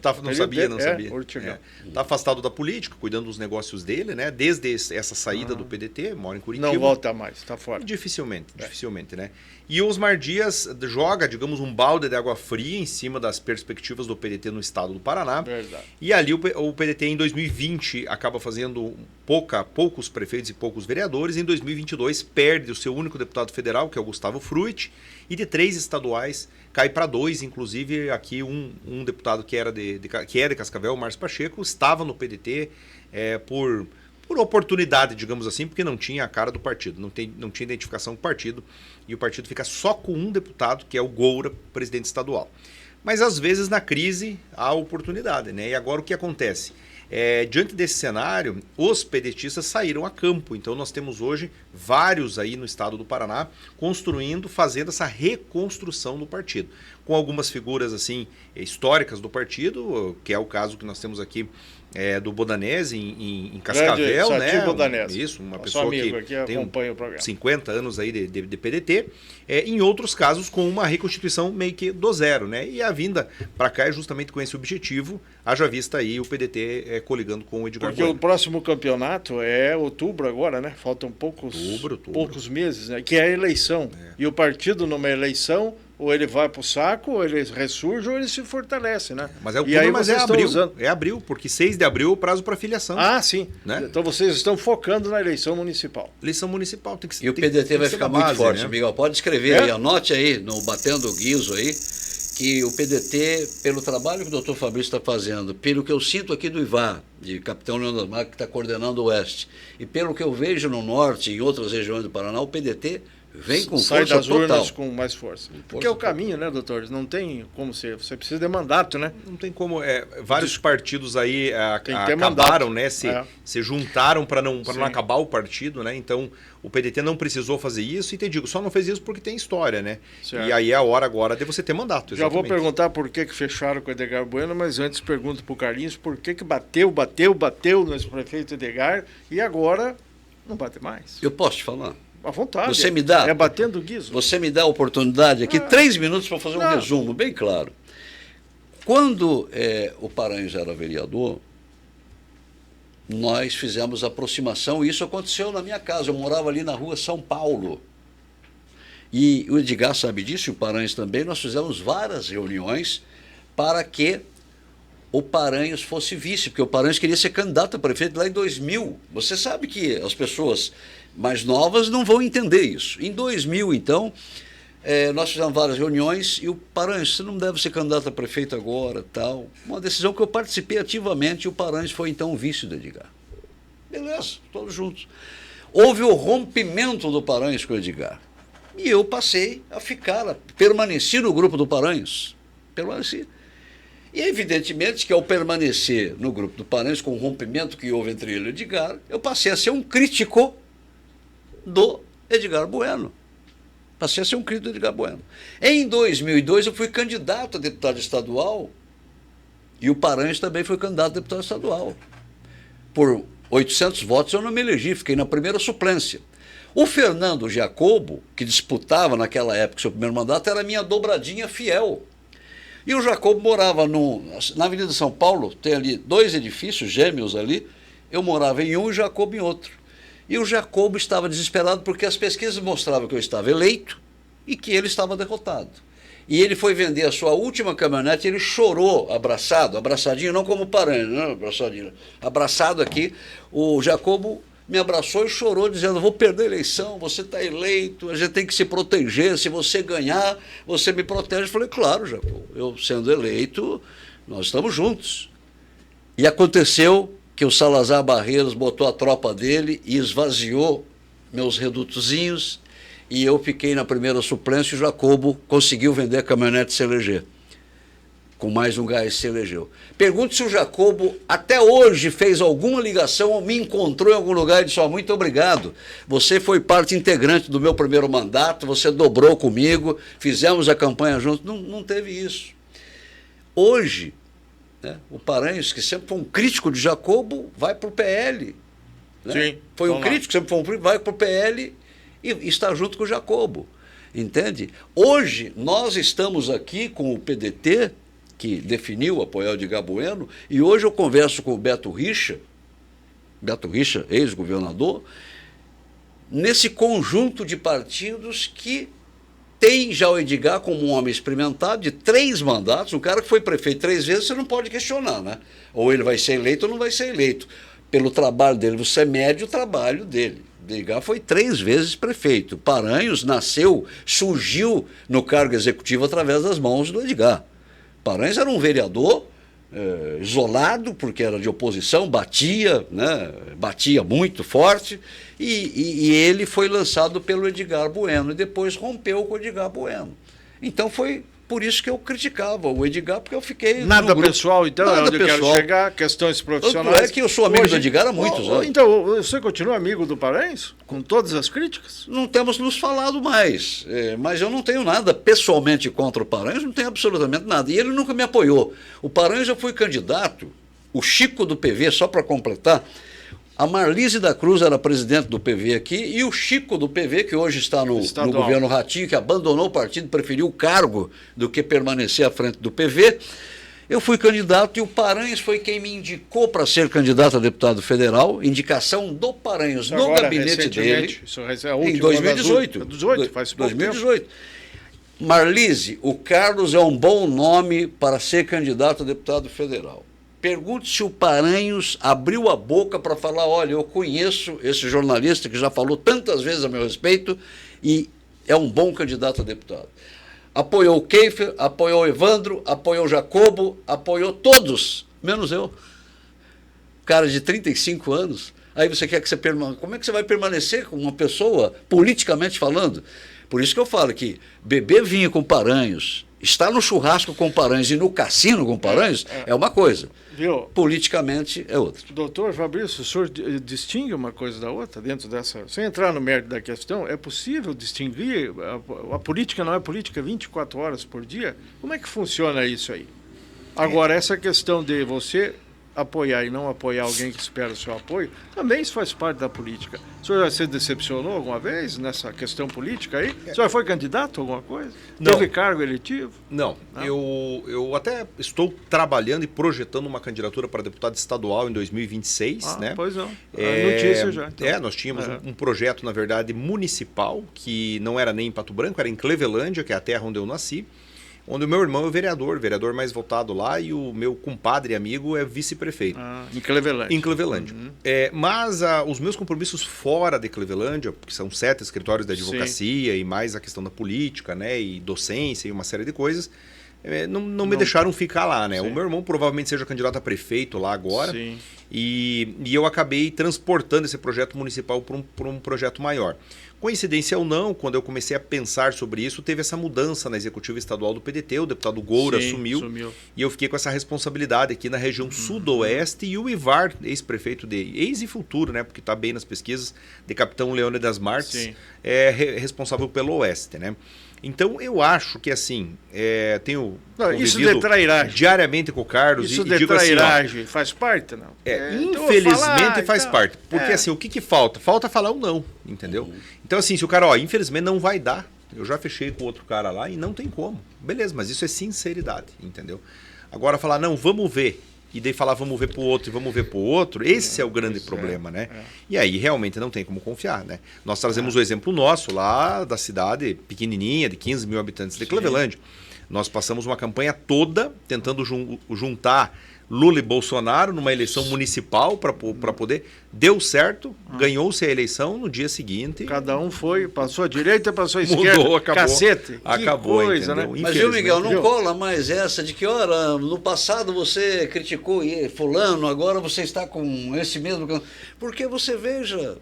Não sabia. Urtigão. Está afastado da política, cuidando dos negócios dele, né? Desde essa saída do PDT, mora em Curitiba. Não volta mais, está fora. Dificilmente, né? E o Osmar Dias joga, digamos, um balde de água fria em cima das perspectivas do PDT no estado do Paraná. Verdade. E ali o PDT em 2020 acaba fazendo poucos prefeitos e poucos vereadores. Em 2022 perde o seu único deputado federal, que é o Gustavo Fruit, e de 3 estaduais cai para 2, inclusive aqui um deputado que é de Cascavel, o Márcio Pacheco, estava no PDT por oportunidade, digamos assim, porque não tinha a cara do partido, não tinha identificação com o partido, e o partido fica só com um deputado, que é o Goura, presidente estadual. Mas às vezes na crise há oportunidade, né? E agora o que acontece? Diante desse cenário, os pedetistas saíram a campo. Então nós temos hoje vários aí no estado do Paraná fazendo essa reconstrução do partido. Com algumas figuras assim históricas do partido, que é o caso que nós temos aqui do Bodanese em Cascavel, né? Bodanese. Isso, uma Nosso pessoa amigo que aqui tem acompanha o programa. 50 anos aí de PDT. Em outros casos, com uma reconstituição meio que do zero, né? E a vinda para cá é justamente com esse objetivo, haja vista aí o PDT coligando com o Edgar Porque Bueno. o próximo campeonato é outubro agora, né? Faltam poucos meses, né? Que é a eleição. E o partido numa eleição, ou ele vai pro saco, ou ele ressurge, ou ele se fortalece, né? Mas é e aí outubro, mas é vocês estão abril. usando... É abril, porque 6 de abril é o prazo para filiação. Ah, sim. Né? Então vocês estão focando na eleição municipal. Eleição municipal tem que ser. E o PDT vai ficar muito forte, né? Miguel. Pode escrever aí, anote aí, no Batendo o Guizo aí, que o PDT, pelo trabalho que o doutor Fabrício está fazendo, pelo que eu sinto aqui do IVA, de Capitão Leandro Mar, que está coordenando o Oeste, e pelo que eu vejo no Norte e em outras regiões do Paraná, o PDT vem com Sai força das total. urnas com mais força. Porque é o caminho, né, doutor? Não tem como ser. Você precisa de mandato, né? Não tem como. Vários partidos aí Tem que ter acabaram, mandato. né? Se juntaram para não Sim. acabar o partido, né? Então o PDT não precisou fazer isso e te digo, só não fez isso porque tem história, né? Certo. E aí é a hora agora de você ter mandato. Já vou exatamente. perguntar por que fecharam com o Edgar Bueno, mas antes pergunto para o Carlinhos por que bateu nesse prefeito Edgar e agora não bate mais. Eu posso te falar? À vontade. Você me dá? É batendo guiso. Você me dá a oportunidade aqui, 3 minutos para fazer um resumo bem claro. Quando o Paranhos era vereador, nós fizemos aproximação e isso aconteceu na minha casa. Eu morava ali na rua São Paulo. E o Edgar sabe disso, e o Paranhos também. Nós fizemos várias reuniões para que o Paranhos fosse vice, porque o Paranhos queria ser candidato a prefeito lá em 2000. Você sabe que as pessoas mais novas não vão entender isso. Em 2000, então, nós fizemos várias reuniões e o Paranhos, você não deve ser candidato a prefeito agora, tal. Uma decisão que eu participei ativamente e o Paranhos foi, então, o vice do Edgar. Beleza, todos juntos. Houve o rompimento do Paranhos com o Edgar. E eu passei a permaneci no grupo do Paranhos. Permaneci. E evidentemente que ao permanecer no grupo do Paranhos, com o rompimento que houve entre ele e o Edgar, eu passei a ser um crítico do Edgar Bueno. Passei a ser um crítico do Edgar Bueno. Em 2002 eu fui candidato a deputado estadual e o Paranhos também foi candidato a deputado estadual. Por 800 votos eu não me elegi, fiquei na primeira suplência. O Fernando Jacobo, que disputava naquela época seu primeiro mandato, era minha dobradinha fiel. E o Jacobo morava na Avenida São Paulo, tem ali 2 edifícios gêmeos ali, eu morava em um e o Jacobo em outro. E o Jacobo estava desesperado porque as pesquisas mostravam que eu estava eleito e que ele estava derrotado. E ele foi vender a sua última caminhonete, ele chorou, abraçadinho, não como Paranhos, não abraçadinho, abraçado aqui, o Jacobo me abraçou e chorou, dizendo, vou perder a eleição, você está eleito, a gente tem que se proteger, se você ganhar, você me protege. Eu falei, claro, Jacobo, eu sendo eleito, nós estamos juntos. E aconteceu que o Salazar Barreiros botou a tropa dele e esvaziou meus redutozinhos, e eu fiquei na primeira suplência e o Jacobo conseguiu vender a caminhonete e se eleger. Com mais um gás se elegeu. Pergunto se o Jacobo até hoje fez alguma ligação ou me encontrou em algum lugar e disse, muito obrigado, você foi parte integrante do meu primeiro mandato, você dobrou comigo, fizemos a campanha juntos. Não teve isso. Hoje, né, o Paranhos, que sempre foi um crítico de Jacobo, vai para o PL. Né? Sim, foi um crítico, sempre foi um crítico, vai para o PL e está junto com o Jacobo. Entende? Hoje, nós estamos aqui com o PDT, que definiu apoiar o Edgar Bueno, e hoje eu converso com o Beto Richa, ex-governador, nesse conjunto de partidos que tem já o Edgar como um homem experimentado de 3 mandatos, um cara que foi prefeito 3 vezes, você não pode questionar, né? Ou ele vai ser eleito ou não vai ser eleito. Pelo trabalho dele, você mede o trabalho dele. O Edgar foi 3 vezes prefeito. Paranhos surgiu no cargo executivo através das mãos do Edgar. Paranhos era um vereador isolado, porque era de oposição, batia muito forte, e ele foi lançado pelo Edgar Bueno, e depois rompeu com o Edgar Bueno. Então foi por isso que eu criticava o Edgar, porque eu fiquei... Nada pessoal, então, Nada é onde eu quero pessoal. chegar, questões profissionais. Tanto é que eu sou amigo do Edgar há muitos anos. Então, você continua amigo do Paranhos? Com todas as críticas? Não temos nos falado mais, mas eu não tenho nada pessoalmente contra o Paranhos, não tenho absolutamente nada. E ele nunca me apoiou. O Paranhos, eu fui candidato, o Chico do PV, só para completar, a Marlise da Cruz era presidente do PV aqui, e o Chico do PV, que hoje está no governo Ratinho, que abandonou o partido, preferiu o cargo do que permanecer à frente do PV. Eu fui candidato e o Paranhos foi quem me indicou para ser candidato a deputado federal, indicação do Paranhos no gabinete dele, em 2018. 2018. Marlise, o Carlos é um bom nome para ser candidato a deputado federal. Pergunte se o Paranhos abriu a boca para falar, olha, eu conheço esse jornalista que já falou tantas vezes a meu respeito e é um bom candidato a deputado. Apoiou o Keifer, apoiou o Evandro, apoiou o Jacobo, apoiou todos, menos eu. Cara de 35 anos. Aí você quer que você permaneça. Como é que você vai permanecer com uma pessoa, politicamente falando? Por isso que eu falo que beber vinho com Paranhos, estar no churrasco com Paranhos e no cassino com Paranhos é uma coisa. Viu? Politicamente é outra. Doutor Fabrício, o senhor distingue uma coisa da outra dentro dessa... Sem entrar no mérito da questão, é possível distinguir? A política não é política 24 horas por dia? Como é que funciona isso aí? Agora, essa questão de você apoiar e não apoiar alguém que espera o seu apoio, também isso faz parte da política. O senhor já se decepcionou alguma vez nessa questão política aí? O senhor foi candidato a alguma coisa? Não. Teve cargo eletivo? Não. Eu até estou trabalhando e projetando uma candidatura para deputado estadual em 2026, né? Pois não. Notícia já. Então. Nós tínhamos um projeto, na verdade, municipal, que não era nem em Pato Branco, era em Clevelândia, que é a terra onde eu nasci, onde o meu irmão é o vereador mais votado lá, e o meu compadre e amigo é vice-prefeito. Em Clevelândia. Em Clevelândia. Uhum. Mas os meus compromissos fora de Clevelândia, porque são 7 escritórios de advocacia, e mais a questão da política, né, e docência e uma série de coisas, não me deixaram ficar lá, né? Sim. O meu irmão provavelmente seja candidato a prefeito lá agora. Sim. E eu acabei transportando esse projeto municipal para um projeto maior. Coincidência ou não, quando eu comecei a pensar sobre isso, teve essa mudança na executiva estadual do PDT, o deputado Goura sumiu, e eu fiquei com essa responsabilidade aqui na região sudoeste, e o Ivar, ex-prefeito ex e futuro, né, porque está bem nas pesquisas, de Capitão Leônidas Marques, é responsável pelo oeste, né? Então, eu acho que, assim, tenho isso de trairagem diariamente com o Carlos isso e de digo trairagem assim, faz parte, não? Infelizmente faz parte. Porque, assim, o que falta? Falta falar o não, entendeu? Então, assim, se o cara, infelizmente não vai dar, eu já fechei com outro cara lá e não tem como. Beleza, mas isso é sinceridade, entendeu? Agora, falar, não, vamos ver. E daí falar, vamos ver pro outro e vamos ver pro outro, esse é o grande problema, né? E aí realmente não tem como confiar, né? Nós trazemos o exemplo nosso lá da cidade pequenininha, de 15 mil habitantes de Clevelândia. Nós passamos uma campanha toda tentando juntar Lula e Bolsonaro numa eleição municipal para poder... Deu certo, ganhou-se a eleição no dia seguinte. Cada um foi, passou à direita, passou à esquerda. Mudou, acabou. Cacete. Acabou, coisa, entendeu? Né? Mas, viu, Miguel, não cola mais essa de que, ora, no passado você criticou fulano, agora você está com esse mesmo... Porque você veja...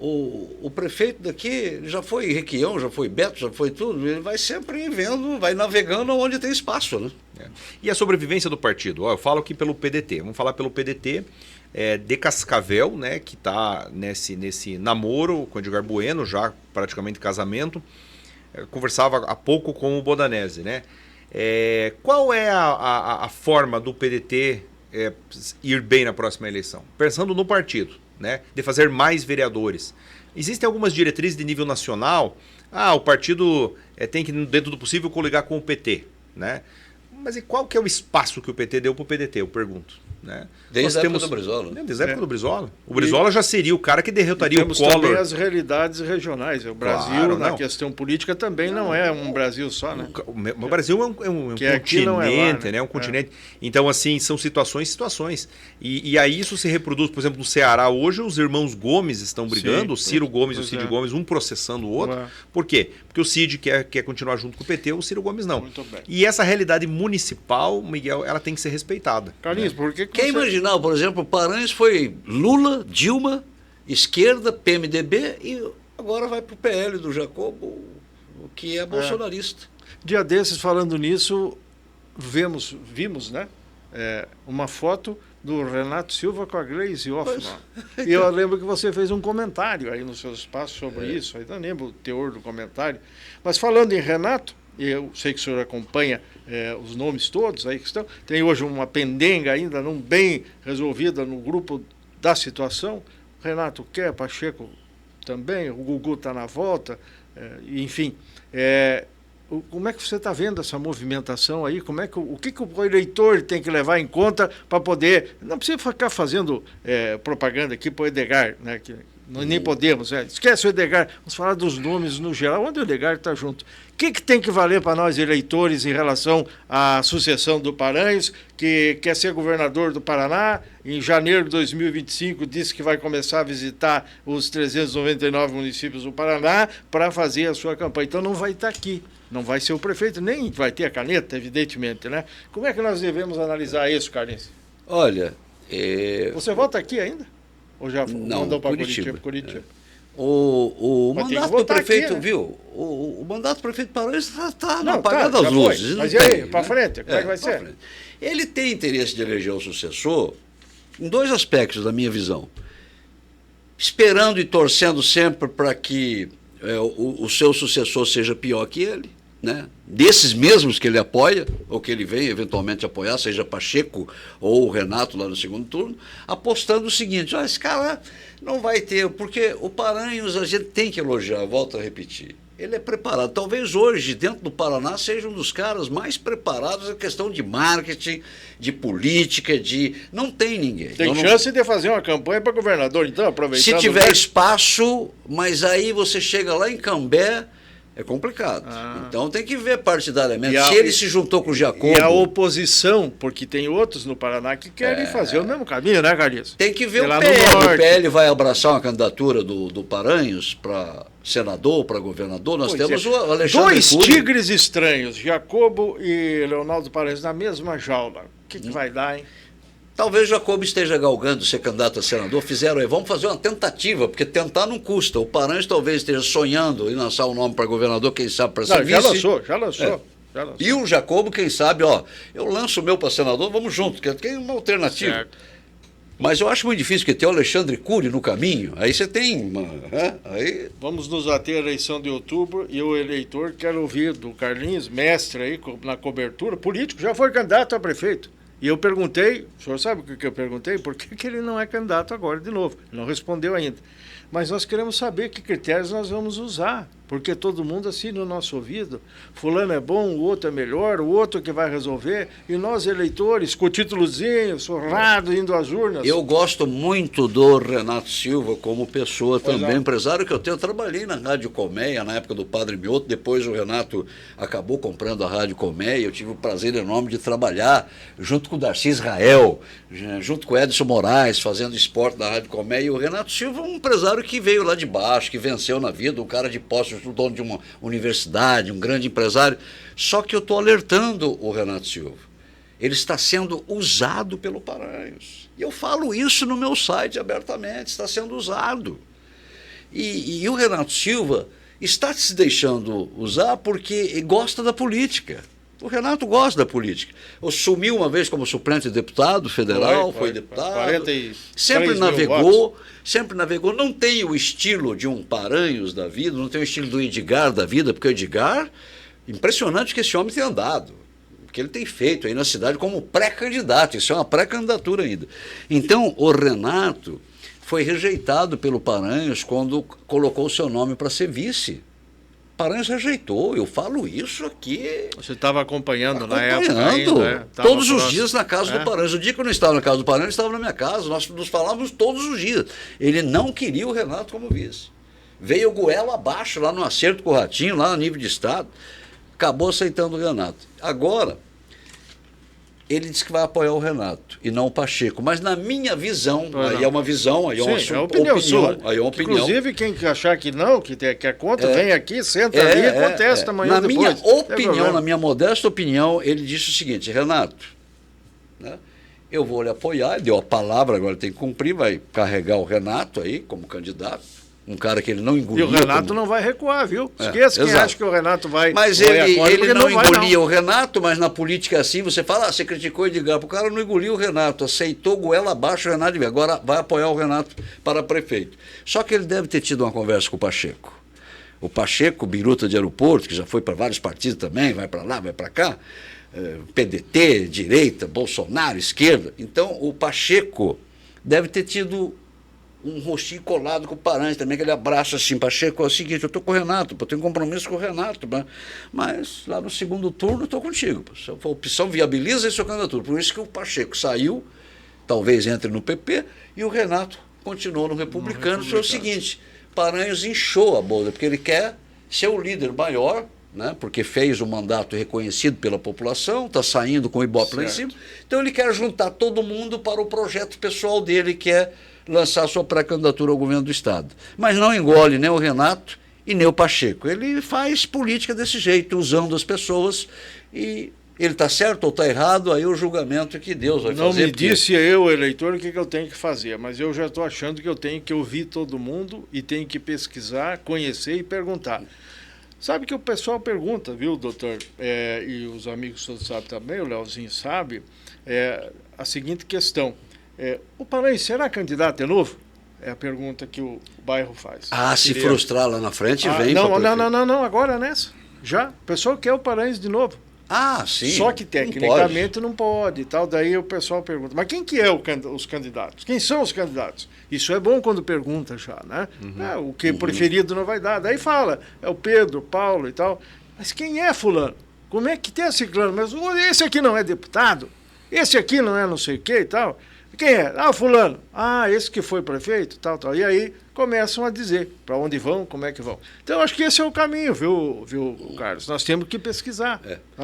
O prefeito daqui já foi Requião, já foi Beto, já foi tudo. Ele vai sempre vendo, vai navegando onde tem espaço, né? E a sobrevivência do partido? Eu falo aqui pelo PDT. Vamos falar pelo PDT de Cascavel, né, que está nesse namoro com o Edgar Bueno, já praticamente casamento. Eu conversava há pouco com o Bodanese, né? Qual é a forma do PDT ir bem na próxima eleição? Pensando no partido. Né, de fazer mais vereadores. Existem algumas diretrizes de nível nacional. O partido tem que, dentro do possível, coligar com o PT. Né? Mas e qual que é o espaço que o PT deu para o PDT? Eu pergunto. Né? Desde a época do Brizola. Desde a época do Brizola. O Brizola já seria o cara que derrotaria o Collor. Temos também as realidades regionais. O Brasil, na questão política, também não é um Brasil só. Né? O Brasil é um continente. Né? Um continente. Então, assim, são situações. E aí isso se reproduz, por exemplo, no Ceará hoje, os irmãos Gomes estão brigando, o Ciro Gomes e o Cid Gomes, um processando o outro. Por quê? Porque o Cid quer continuar junto com o PT, o Ciro Gomes não. Muito bem. E essa realidade municipal, Miguel, ela tem que ser respeitada. Carlinhos, por que Quem imaginar, por exemplo, o Paranhos foi Lula, Dilma, esquerda, PMDB e agora vai para o PL do Jacobo, que é bolsonarista. Dia desses, falando nisso, vimos, né, uma foto do Renato Silva com a Gleisi Hoffmann. E eu lembro que você fez um comentário aí no seu espaço sobre isso, aí não lembro o teor do comentário. Mas falando em Renato, eu sei que o senhor acompanha os nomes todos aí que estão, tem hoje uma pendenga ainda não bem resolvida no grupo da situação, Renato quer, Pacheco também, o Gugu está na volta, enfim, como é que você está vendo essa movimentação aí? O que o eleitor tem que levar em conta para poder... Não precisa ficar fazendo propaganda aqui para o Edgar, né? Que nem podemos. Esquece o Edgar. Vamos falar dos nomes no geral, onde o Edgar está junto. O que tem que valer para nós, eleitores, em relação à sucessão do Paranhos, que quer ser governador do Paraná? Em janeiro de 2025 disse que vai começar a visitar os 399 municípios do Paraná para fazer a sua campanha. Então não vai estar aqui. Não vai ser o prefeito, nem vai ter a caneta, evidentemente, né? Como é que nós devemos analisar isso, Carlinhos? Olha... Você volta aqui ainda? Ou já mandou para Curitiba? O mandato do prefeito, aqui, né? Viu? O mandato do prefeito Paranhos está apagado das luzes. Mas e aí, para frente, como é que vai ser? Frente. Ele tem interesse de eleger o sucessor em dois aspectos, da minha visão. Esperando e torcendo sempre para que o seu sucessor seja pior que ele, né? Desses mesmos que ele apoia, ou que ele vem eventualmente apoiar, seja Pacheco ou o Renato lá no segundo turno, apostando o seguinte: esse cara não vai ter, porque o Paranhos a gente tem que elogiar, volto a repetir. Ele é preparado. Talvez hoje, dentro do Paraná, seja um dos caras mais preparados na questão de marketing, de política, não tem ninguém. Tem chance de fazer uma campanha para governador, então, aproveitando... Se tiver espaço, mas aí você chega lá em Cambé, é complicado. Então tem que ver partidariamente. Se ele se juntou com o Jacobo... E a oposição, porque tem outros no Paraná que querem fazer o mesmo caminho, né, Carlinhos? Tem que ver o PL. O PL vai abraçar uma candidatura do Paranhos para senador, para governador. Nós temos o Alexandre Dois Cury. tigres estranhos, Jacobo e Leonardo Paranhos, na mesma jaula. O que vai dar, hein? Talvez Jacobo esteja galgando ser candidato a senador. Fizeram aí, vamos fazer uma tentativa, porque tentar não custa. O Paranhos talvez esteja sonhando em lançar o nome para governador, quem sabe para ser vice. Já lançou. E o Jacobo, quem sabe, eu lanço o meu para senador, vamos junto, que tem uma alternativa. Certo. Mas eu acho muito difícil, porque tem o Alexandre Cury no caminho, aí você tem... Aí... Vamos nos ater à eleição de outubro e o eleitor quer ouvir do Carlinhos, mestre aí na cobertura, político, já foi candidato a prefeito. E eu perguntei, o senhor sabe o que eu perguntei? Por que ele não é candidato agora de novo? Ele não respondeu ainda. Mas nós queremos saber que critérios nós vamos usar, porque todo mundo assim no nosso ouvido. Fulano é bom, o outro é melhor, o outro que vai resolver. E nós, eleitores, com o títulozinho, sorrado, indo às urnas. Eu gosto muito do Renato Silva como pessoa também, empresário que eu tenho. Eu trabalhei na Rádio Colmeia, na época do Padre Mioto, depois o Renato acabou comprando a Rádio Colmeia. Eu tive o prazer enorme de trabalhar junto com o Darcy Israel, junto com o Edson Moraes, fazendo esporte na Rádio Colmeia. E o Renato Silva é um empresário que veio lá de baixo, que venceu na vida, um cara de posse, um dono de uma universidade, um grande empresário. Só que eu estou alertando o Renato Silva. Ele está sendo usado pelo Paranhos. E eu falo isso no meu site abertamente, está sendo usado. E o Renato Silva está se deixando usar porque gosta da política. O Renato gosta da política. Assumiu uma vez como suplente de deputado federal, foi deputado. Sempre navegou. Não tem o estilo de um Paranhos da vida, não tem o estilo do Edgar da vida, porque o Edgar, impressionante que esse homem tem andado, que ele tem feito aí na cidade como pré-candidato. Isso é uma pré-candidatura ainda. Então, o Renato foi rejeitado pelo Paranhos quando colocou o seu nome para ser vice. Paranhos rejeitou, eu falo isso aqui. Você estava acompanhando na época ainda, né? Todos os dias na casa do Paranhos. O dia que eu não estava na casa do Paranhos, ele estava na minha casa, nós nos falávamos todos os dias. Ele não queria o Renato como vice. Veio o goela abaixo, lá no acerto com o Ratinho, lá no nível de Estado, acabou aceitando o Renato. Agora, ele disse que vai apoiar o Renato e não o Pacheco. Mas na minha visão, aí é uma visão, aí é uma opinião sua. Aí é uma opinião. Inclusive, quem achar que não, que é contra, vem aqui, senta ali e contesta amanhã depois. Na minha modesta opinião, ele disse o seguinte: Renato, né, eu vou lhe apoiar, ele deu a palavra, agora tem que cumprir, vai carregar o Renato aí como candidato. Um cara que ele não engoliu. E o Renato não vai recuar, viu? Esqueça quem acha que o Renato vai... Mas ele não engolia o Renato, mas na política assim, você fala, você criticou o Edgar, o cara não engoliu o Renato, aceitou goela abaixo o Renato, agora vai apoiar o Renato para prefeito. Só que ele deve ter tido uma conversa com o Pacheco. O Pacheco, biruta de aeroporto, que já foi para vários partidos também, vai para lá, vai para cá, PDT, direita, Bolsonaro, esquerda. Então, o Pacheco deve ter tido um rostinho colado com o Paranhos também, que ele abraça assim, Pacheco, é o seguinte, eu estou com o Renato, eu tenho compromisso com o Renato, mas lá no segundo turno eu estou contigo. Se a opção viabiliza a sua candidatura. Por isso que o Pacheco saiu, talvez entre no PP, e o Renato continuou no Republicano. Foi o seguinte, Paranhos inchou a bolsa, porque ele quer ser o líder maior, né, porque fez um mandato reconhecido pela população, está saindo com o Ibope lá em cima, então ele quer juntar todo mundo para o projeto pessoal dele, que é lançar sua pré-candidatura ao governo do Estado. Mas não engole nem o Renato e nem o Pacheco. Ele faz política desse jeito, usando as pessoas, e ele está certo ou está errado, aí o julgamento é que Deus vai fazer. Não me disse eu, eleitor, o que eu tenho que fazer, mas eu já estou achando que eu tenho que ouvir todo mundo e tenho que pesquisar, conhecer e perguntar. Sabe que o pessoal pergunta, viu, doutor? E os amigos todos sabem também, o Leozinho sabe, a seguinte questão. O Paranhos será candidato de novo? É a pergunta que o bairro faz. Se frustrar lá na frente, vem. Não, agora nessa. Já. O pessoal quer o Paranhos de novo. Sim. Só que tecnicamente não pode e tal. Daí o pessoal pergunta, mas quem que é os candidatos? Quem são os candidatos? Isso é bom quando pergunta já, né? O que preferido não vai dar. Daí fala, é o Pedro, o Paulo e tal. Mas quem é fulano? Como é que tem esse clã? Mas esse aqui não é deputado? Esse aqui não é não sei o que e tal? Quem é? Fulano. Esse que foi prefeito, tal. E aí começam a dizer para onde vão, como é que vão. Então, acho que esse é o caminho, viu, Carlos? Nós temos que pesquisar.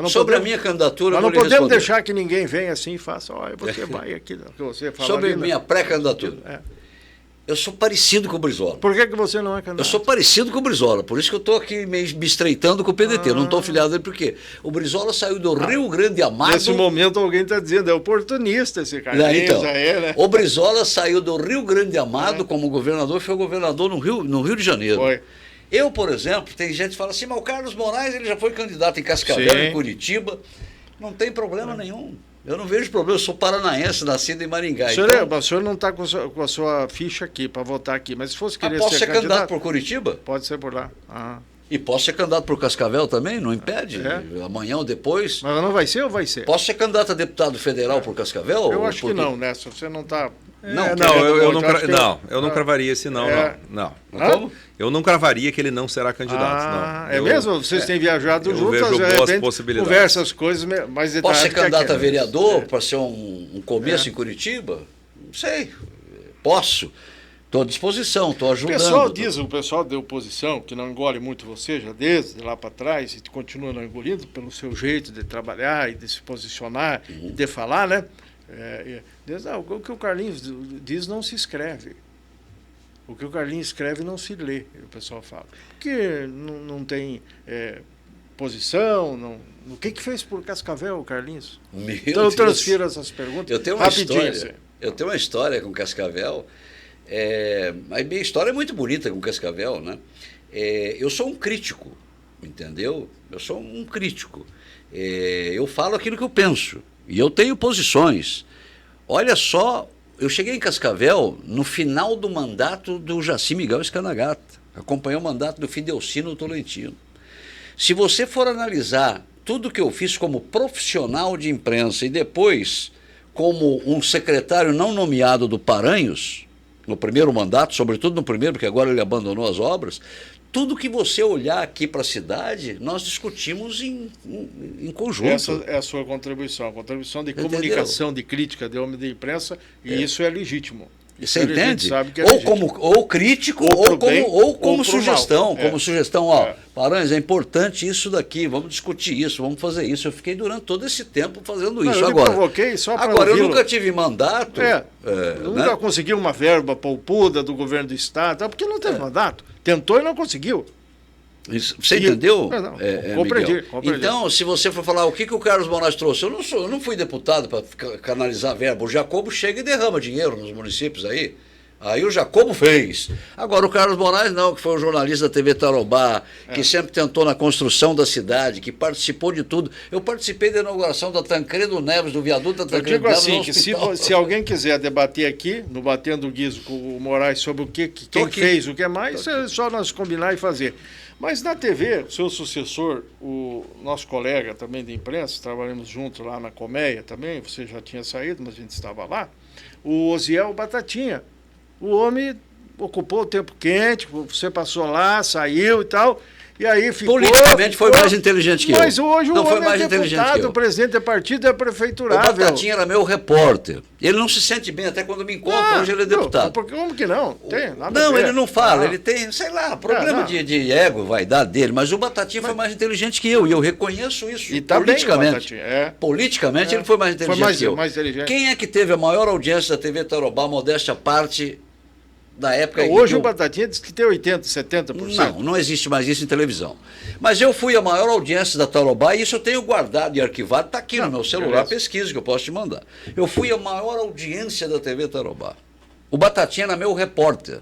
Sobre a minha candidatura, nós não podemos deixar que ninguém venha assim e faça, você vai aqui, que você fala. Sobre a minha pré-candidatura. Eu sou parecido com o Brizola. Por que você não é candidato? Eu sou parecido com o Brizola, por isso que eu estou aqui me estreitando com o PDT. Eu não estou afiliado dele, porque o Brizola saiu do Rio Grande Amado. Nesse momento alguém está dizendo, é oportunista esse cara. Então, né? O Brizola saiu do Rio Grande Amado como governador, foi governador no Rio de Janeiro. Foi. Eu, por exemplo, tem gente que fala assim, mas o Carlos Moraes ele já foi candidato em Cascavel, em Curitiba. Não tem problema nenhum. Eu não vejo problema, eu sou paranaense, nascido em Maringá. O senhor não está com a sua ficha aqui para votar aqui, mas se fosse querer posso ser candidato por Curitiba? Pode ser por lá. E posso ser candidato por Cascavel também, não impede? Amanhã ou depois. Mas não vai ser ou vai ser? Posso ser candidato a deputado federal por Cascavel? Eu acho que não, né? Se você não está... Eu não cravaria esse não. Como? Eu não cravaria que ele não será candidato. Não. Mesmo? Vocês têm viajado juntos, vejo boas possibilidades. Conversa as coisas mais detalhadas. Posso ser candidato a vereador para ser um começo em Curitiba? Não sei. Posso. Estou à disposição, estou ajudando. O pessoal da oposição, que não engole muito você, já desde lá para trás, e continua não engolindo pelo seu jeito de trabalhar e de se posicionar, e de falar, né? O que o Carlinhos diz não se escreve. O que o Carlinhos escreve não se lê, o pessoal fala. Porque não tem posição, não... O que fez por Cascavel, Carlinhos? Então eu transfiro essas perguntas. Eu tenho uma história com Cascavel. A minha história é muito bonita com Cascavel, né? Eu sou um crítico, entendeu? Eu sou um crítico. Eu falo aquilo que eu penso. E eu tenho posições. Olha só, eu cheguei em Cascavel no final do mandato do Jaci Miguel Scanagata. Acompanhei o mandato do Fidelcino Tolentino. Se você for analisar tudo que eu fiz como profissional de imprensa e depois como um secretário não nomeado do Paranhos, no primeiro mandato, sobretudo no primeiro, porque agora ele abandonou as obras, tudo que você olhar aqui para a cidade, nós discutimos em conjunto. Essa é a sua contribuição, a contribuição de comunicação, de crítica, de homem de imprensa, e isso é legítimo. Você entende? Ou crítico, ou como sugestão. Como sugestão, Paranhos, é importante isso daqui, vamos discutir isso, vamos fazer isso. Eu fiquei durante todo esse tempo fazendo isso. Agora, eu nunca tive mandato. Nunca consegui uma verba poupuda do governo do Estado, porque não teve mandato. Tentou e não conseguiu. Isso, você entendeu? Compreendi. Então, se você for falar o que o Carlos Moraes trouxe, eu não fui deputado para canalizar verba. O Jacobo chega e derrama dinheiro nos municípios aí. Aí o Jacobo fez. Agora o Carlos Moraes não, que foi um jornalista da TV Tarobá, que sempre tentou na construção da cidade, que participou de tudo. Eu participei da inauguração da Tancredo Neves, do viaduto da Eu Tancredo digo Neves assim, no que hospital. se alguém quiser debater aqui, no Batendo o Guizo com o Moraes, sobre o que quem aqui. fez, o que é mais, é só nós combinar e fazer. Mas na TV, o seu sucessor, o nosso colega também de imprensa, trabalhamos juntos lá na Colmeia também, você já tinha saído, mas a gente estava lá, o Osiel Batatinha. O homem ocupou o tempo quente, você passou lá, saiu e tal, e aí ficou... Politicamente foi mais inteligente que eu. Mas hoje Não o foi homem mais é inteligente que deputado, eu. o presidente é partido, é O prefeiturável. Batatinha era meu repórter. Ele não se sente bem até quando me encontra. Hoje ele é deputado. Porque como que não? Tem, nada a Não, ver. ele não fala, Ah. ele tem, sei lá, problema não. de ego, vaidade dele, mas o Batatinha foi mais inteligente que eu, e eu reconheço isso. E tá bem, politicamente. Batatinha, é. Politicamente ele foi mais inteligente que eu. mais inteligente. Quem é que teve a maior audiência da TV Tarobá, modéstia à parte, da época em Hoje que o Batatinha diz que tem 80%, 70%. Não existe mais isso em televisão. Mas eu fui a maior audiência da Tarobá e isso eu tenho guardado e arquivado, está aqui no meu celular, pesquisa que eu posso te mandar. Eu fui a maior audiência da TV Tarobá. O Batatinha era meu repórter.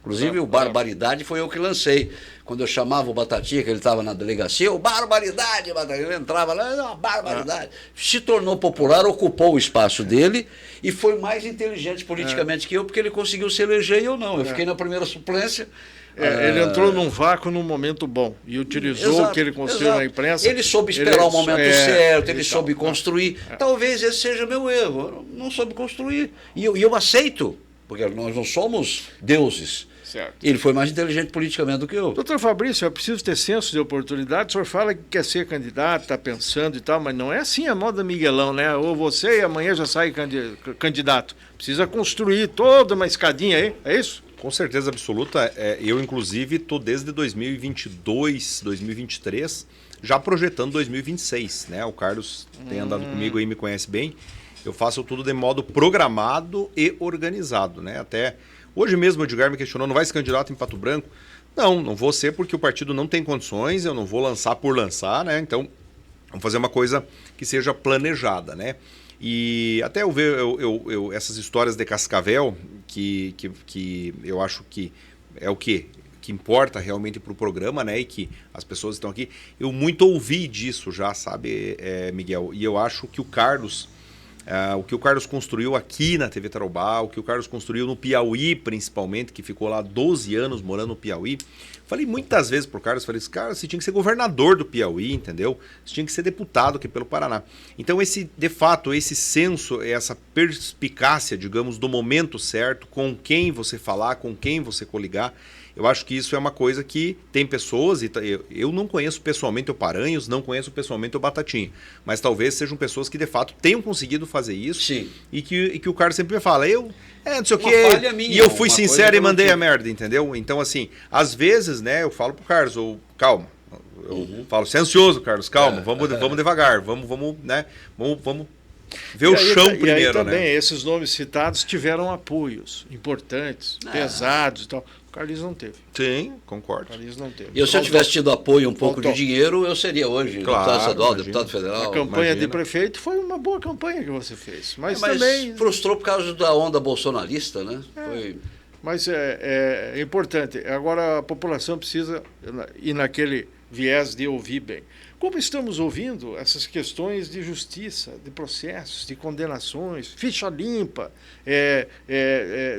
Inclusive o Barbaridade foi eu que lancei. Quando eu chamava o Batatinha, que ele estava na delegacia, o Barbaridade, ele entrava lá, não, Barbaridade. Se tornou popular, ocupou o espaço dele e foi mais inteligente politicamente que eu, porque ele conseguiu se eleger e eu não. Eu fiquei na primeira suplência. Ele entrou num vácuo num momento bom e utilizou o que ele construiu na imprensa. Ele soube esperar o momento certo, ele soube construir. Talvez esse seja meu erro. Eu não soube construir. E eu aceito, porque nós não somos deuses. Certo. Ele foi mais inteligente politicamente do que eu. Doutor Fabrício, é preciso ter senso de oportunidade. O senhor fala que quer ser candidato, está pensando e tal, mas não é assim a moda Miguelão, né? Ou você e amanhã já sai candidato. Precisa construir toda uma escadinha aí, é isso? Com certeza absoluta. Eu, inclusive, estou desde 2022, 2023, já projetando 2026. Né? O Carlos tem andado comigo aí, me conhece bem. Eu faço tudo de modo programado e organizado. Né? Até hoje mesmo o Edgar me questionou, não vai se candidato em Pato Branco? Não vou ser porque o partido não tem condições, eu não vou lançar por lançar, né? Então, vamos fazer uma coisa que seja planejada, né? E até eu ver essas histórias de Cascavel, que eu acho que é o que importa realmente para o programa, né? E que as pessoas estão aqui. Eu muito ouvi disso já, sabe, Miguel? E eu acho que o Carlos construiu aqui na TV Tarobá, o que o Carlos construiu no Piauí, principalmente, que ficou lá 12 anos morando no Piauí. Falei muitas vezes pro Carlos, falei, cara, você tinha que ser governador do Piauí, entendeu? Você tinha que ser deputado aqui pelo Paraná. Então, de fato, esse senso, essa perspicácia, digamos, do momento certo, com quem você falar, com quem você coligar, eu acho que isso é uma coisa que tem pessoas, e eu não conheço pessoalmente o Paranhos, não conheço pessoalmente o Batatinha, mas talvez sejam pessoas que de fato tenham conseguido fazer isso. Sim. E que o Carlos sempre me fala, não sei o Uma quê, falha minha, e eu fui uma sincero coisa e mandei que eu a merda, entendeu? Então, assim, às vezes, né, eu falo pro Carlos, calma, eu falo, você é ansioso, Carlos, calma, vamos devagar, vamos ver o chão primeiro, e aí também, né? esses nomes citados tiveram apoios importantes, pesados e tal. O Carlinhos não teve. Sim, concordo. O Carlinhos não teve. Se eu tivesse tido apoio um pouco Faltou. de dinheiro, eu seria hoje deputado estadual, imagina. deputado federal. A campanha imagina. de prefeito foi uma boa campanha que você fez. Mas Mas também. frustrou por causa da onda bolsonarista, né? Foi... Mas é importante. Agora a população precisa ir naquele viés de ouvir bem. Como estamos ouvindo essas questões de justiça, de processos, de condenações, ficha limpa,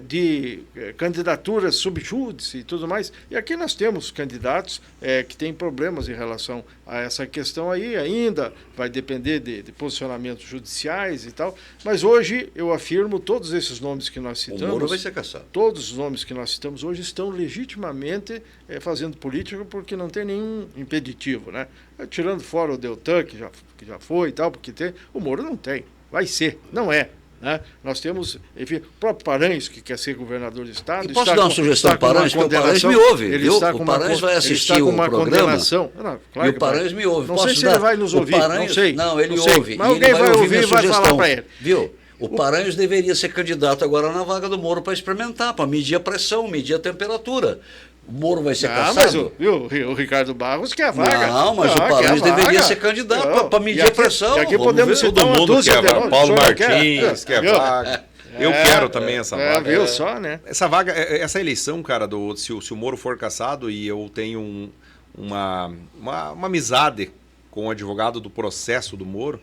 de candidaturas subjúdice e tudo mais. E aqui nós temos candidatos que têm problemas em relação a essa questão aí, ainda vai depender de posicionamentos judiciais e tal. Mas hoje, eu afirmo, todos esses nomes que nós citamos... O Moro vai ser caçado. Todos os nomes que nós citamos hoje estão legitimamente fazendo política porque não tem nenhum impeditivo, né? Tirando fora o Deltan, que já foi e tal, porque tem, o Moro não tem, vai ser, não é. Né? Nós temos, enfim, o próprio Paranhos, que quer ser governador do Estado. E posso dar uma sugestão ao Paranhos? Porque o Paranhos me ouve. Ele está com o Paranhos vai assistir ele está com o uma programa. Condenação. Não, claro e o Paranhos me ouve. Não sei se ele vai nos ouvir, não sei. Não, ele não sei. ouve. Mas alguém vai ouvir e vai falar para ele. Viu? O Paranhos deveria ser candidato agora na vaga do Moro para experimentar, para medir a pressão, medir a temperatura. O Moro vai ser caçado. Mas o Ricardo Barros quer a vaga. Não, mas o Paranhos deveria ser candidato para medir a pressão. E aqui podemos citar todo mundo quer a vaga. Paulo Martins quer a vaga. Eu quero também essa vaga. Viu só, né? Essa vaga, essa eleição, cara, se o Moro for cassado e eu tenho uma amizade com o advogado do processo do Moro,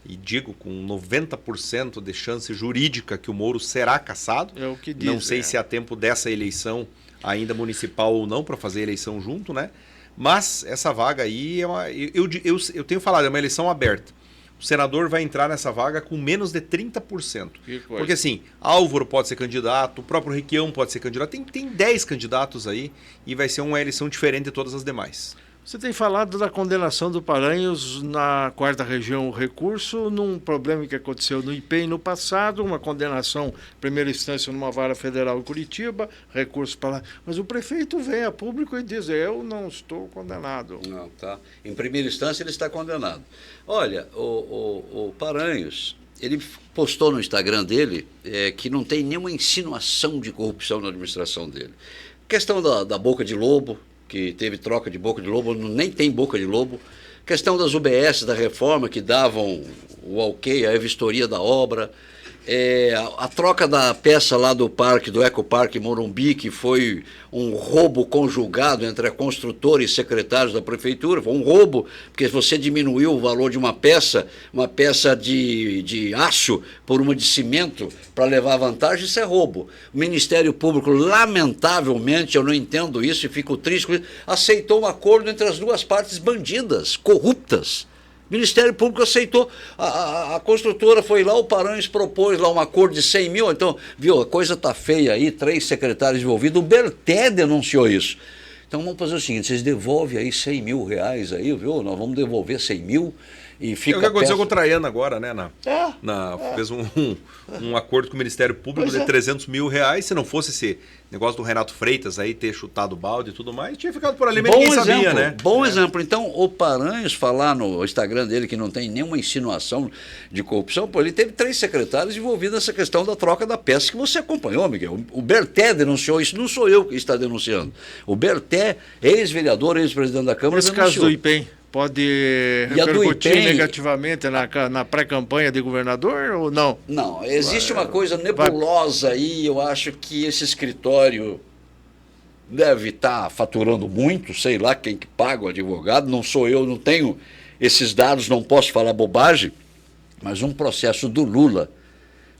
e digo com 90% de chance jurídica que o Moro será cassado. É o que diz, não sei se há tempo dessa eleição, ainda municipal ou não, para fazer a eleição junto, né? Mas essa vaga aí, eu tenho falado, é uma eleição aberta. O senador vai entrar nessa vaga com menos de 30%. Porque assim, Álvaro pode ser candidato, o próprio Requião pode ser candidato, tem 10 candidatos aí e vai ser uma eleição diferente de todas as demais. Você tem falado da condenação do Paranhos na 4ª Região, o recurso num problema que aconteceu no IPEM no passado, uma condenação, primeira instância numa vara federal em Curitiba, recurso para lá. Mas o prefeito vem a público e diz, eu não estou condenado. Não, tá. Em primeira instância ele está condenado. Olha, o Paranhos, ele postou no Instagram dele que não tem nenhuma insinuação de corrupção na administração dele. Questão da boca de lobo, que teve troca de boca de lobo, nem tem boca de lobo. Questão das UBS, da reforma, que davam o ok, a vistoria da obra. A troca da peça lá do parque, do Ecoparque Morumbi, que foi um roubo conjugado entre a construtora e secretários da prefeitura. Foi um roubo, porque você diminuiu o valor de uma peça de aço por uma de cimento para levar vantagem, isso é roubo. O Ministério Público, lamentavelmente, eu não entendo isso e fico triste com isso, aceitou um acordo entre as duas partes bandidas, corruptas. O Ministério Público aceitou, a construtora foi lá, o Paranhos propôs lá um acordo de 100 mil, então, viu, a coisa está feia aí, 3 secretários envolvidos, o Berté denunciou isso. Então vamos fazer o seguinte, vocês devolvem aí 100 mil reais aí, viu, nós vamos devolver 100 mil e fica... É o que aconteceu com o Traiano agora, né? Fez um acordo com o Ministério Público de 300 mil reais, se não fosse esse negócio do Renato Freitas aí ter chutado o balde e tudo mais, tinha ficado por ali, mas ninguém sabia, né? Bom exemplo. Então, o Paranhos falar no Instagram dele que não tem nenhuma insinuação de corrupção, pô, ele teve 3 secretários envolvidos nessa questão da troca da peça que você acompanhou, Miguel. O Berté denunciou isso, não sou eu que está denunciando. O Berté, ex-vereador, ex-presidente da Câmara, esse denunciou. Caso do IPEM pode repercutir negativamente na pré-campanha de governador ou não? Não, existe uma coisa nebulosa aí, eu acho que esse escritório deve estar faturando muito, sei lá quem que paga o advogado, não sou eu, não tenho esses dados, não posso falar bobagem, mas um processo do Lula,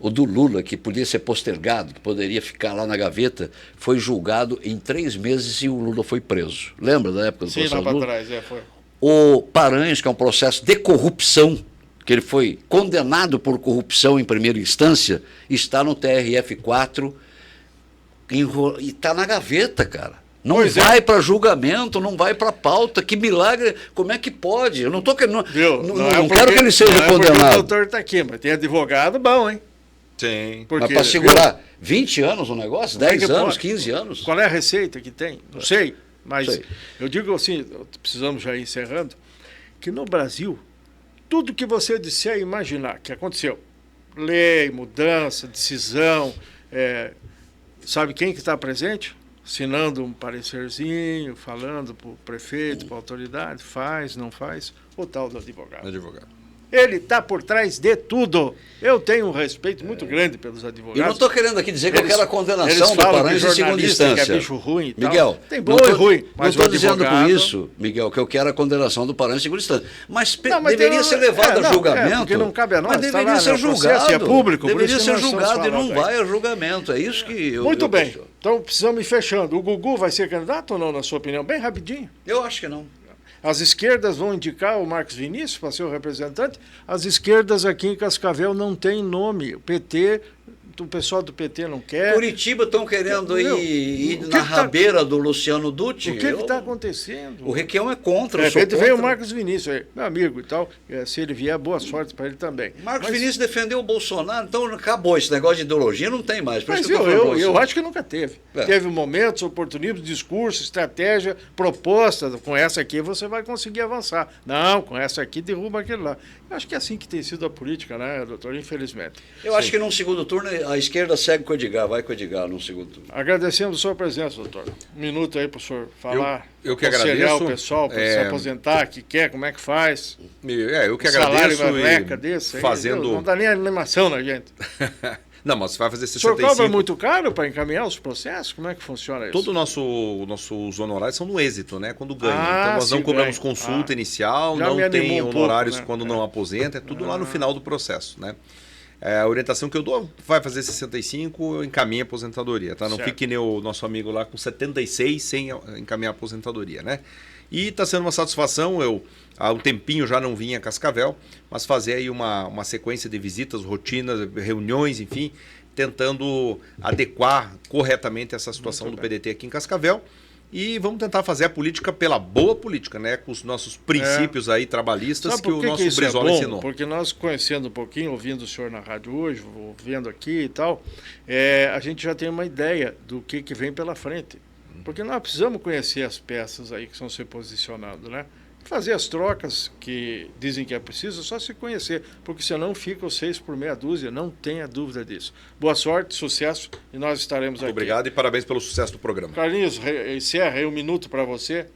o do Lula, que podia ser postergado, que poderia ficar lá na gaveta, foi julgado em 3 meses e o Lula foi preso. Lembra da época do processo Sim, lá para Lula? trás, foi. O Paranhos, que é um processo de corrupção, que ele foi condenado por corrupção em primeira instância, está no TRF4 e está na gaveta, cara. Não vai para julgamento, não vai para pauta. Que milagre, como é que pode? Eu não estou querendo. Não quero que ele seja condenado. O doutor está aqui, mas tem advogado bom, hein? Sim. Mas para segurar 20 anos o negócio, 10 anos, 15 anos. Qual é a receita que tem? Não sei. Mas eu digo assim, precisamos já ir encerrando, que no Brasil, tudo que você disser e imaginar que aconteceu, lei, mudança, decisão, sabe quem que está presente? Assinando um parecerzinho, falando para o prefeito, para a autoridade, faz, não faz, o tal do advogado. Ele está por trás de tudo. Eu tenho um respeito muito grande pelos advogados. Eu não estou querendo aqui dizer que eu quero a condenação do Paranhos em segunda instância. Que é bicho ruim e tal. Miguel, tem bom e ruim. Não estou dizendo com isso, Miguel, que eu quero a condenação do Paranhos em segunda instância. Mas deveria ser levado a julgamento. Porque não cabe a nós. Mas deveria ser julgado. É público. Deveria ser julgado e não vai a julgamento. É isso que eu... Muito bem. Então precisamos ir fechando. O Gugu vai ser candidato ou não, na sua opinião? Bem rapidinho. Eu acho que não. As esquerdas vão indicar o Marcos Vinícius para ser o representante. As esquerdas aqui em Cascavel não têm nome. O PT, o pessoal do PT não quer. Curitiba estão querendo ir na rabeira do Luciano Dutti. O que está acontecendo? O Requião é contra. De repente veio o Marcos Vinícius aí, meu amigo e tal. Se ele vier, boa sorte para ele também. Marcos Vinícius defendeu o Bolsonaro, então acabou esse negócio de ideologia, não tem mais. Mas eu acho que nunca teve. Teve momentos, oportunismo, discurso, estratégia, proposta. Com essa aqui você vai conseguir avançar. Não, com essa aqui derruba aquele lá. Eu acho que é assim que tem sido a política, né, doutor? Infelizmente. Eu acho que num segundo turno a esquerda segue com o Edgar, vai com o Edgar num segundo turno. Agradecemos a sua presença, doutor. Um minuto aí para o senhor falar. Eu que agradeço. O pessoal para se aposentar, que quer, como é que faz. Eu que agradeço. Salário desse aí, fazendo... não dá nem animação na gente. Não, mas você vai fazer O senhor 65. cobra muito caro para encaminhar os processos? Como é que funciona isso? Todo nossos honorários são no êxito, né? Quando ganha. Ah, Então nós não se cobramos ganha. consulta inicial, Já me não tem animou um honorários pouco, né? quando não aposenta, é tudo lá no final do processo, né? A orientação que eu dou, vai fazer 65, encaminha a aposentadoria, tá? Não Certo. fique que nem o nosso amigo lá com 76 sem encaminhar a aposentadoria, né? E está sendo uma satisfação, eu há um tempinho já não vinha a Cascavel, mas fazer aí uma sequência de visitas, rotinas, reuniões, enfim, tentando adequar corretamente essa situação do PDT aqui em Cascavel. E vamos tentar fazer a política pela boa política, né? Com os nossos princípios aí trabalhistas. Sabe que por o nosso isso Brizola é bom? ensinou. Porque nós conhecendo um pouquinho, ouvindo o senhor na rádio hoje, vendo aqui e tal, a gente já tem uma ideia do que vem pela frente. Porque nós precisamos conhecer as peças aí que estão se posicionando, né? Fazer as trocas que dizem que é preciso, só se conhecer, porque senão fica os 6 por meia dúzia, não tenha dúvida disso. Boa sorte, sucesso, e nós estaremos aqui. Obrigado e parabéns pelo sucesso do programa. Carlinhos, encerra aí um minuto para você.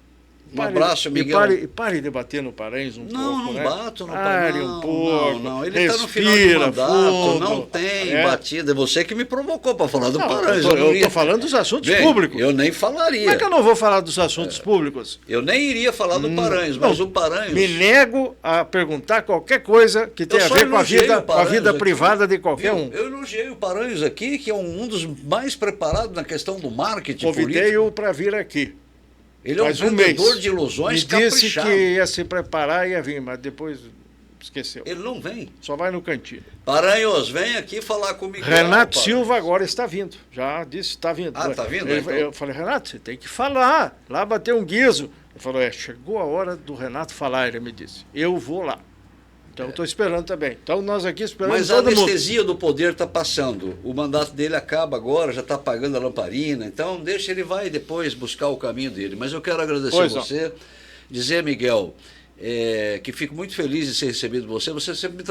Um abraço, Miguel. E pare de bater no Paranhos um pouco, Não né? bato no Pare Paranhos. um pouco. Não. Ele está no final de respira mandato, fundo. não tem batida. É você que me provocou para falar do Não, Paranhos. eu estou falando dos assuntos Bem, públicos. Eu nem falaria. Como é que eu não vou falar dos assuntos públicos? Eu nem iria falar do Paranhos, mas o Paranhos... Me nego a perguntar qualquer coisa que tenha a só ver com a elogiei vida, o Paranhos aqui. privada de qualquer um. Eu elogiei o Paranhos aqui, que é um dos mais preparados na questão do marketing político. Convidei-o para vir aqui. Ele é um Faz vendedor mês. de ilusões Me disse caprichado. que ia se preparar e ia vir, mas depois esqueceu. Ele não vem. Só vai no cantinho. Paranhos, vem aqui falar comigo. Renato Silva agora está vindo. Já disse, está vindo. Ah, está vindo? Ele, Então. Eu falei, Renato, você tem que falar. Lá bateu um guizo. Ele falou, chegou a hora do Renato falar, ele me disse. Eu vou lá. Então, estou esperando também. Então, nós aqui esperamos Mas a todo mundo. anestesia do poder está passando. O mandato dele acaba agora, já está pagando a lamparina. Então, deixa ele vai depois buscar o caminho dele. Mas eu quero agradecer Pois a você, dizer, Miguel, que fico muito feliz de ser recebido você. Você sempre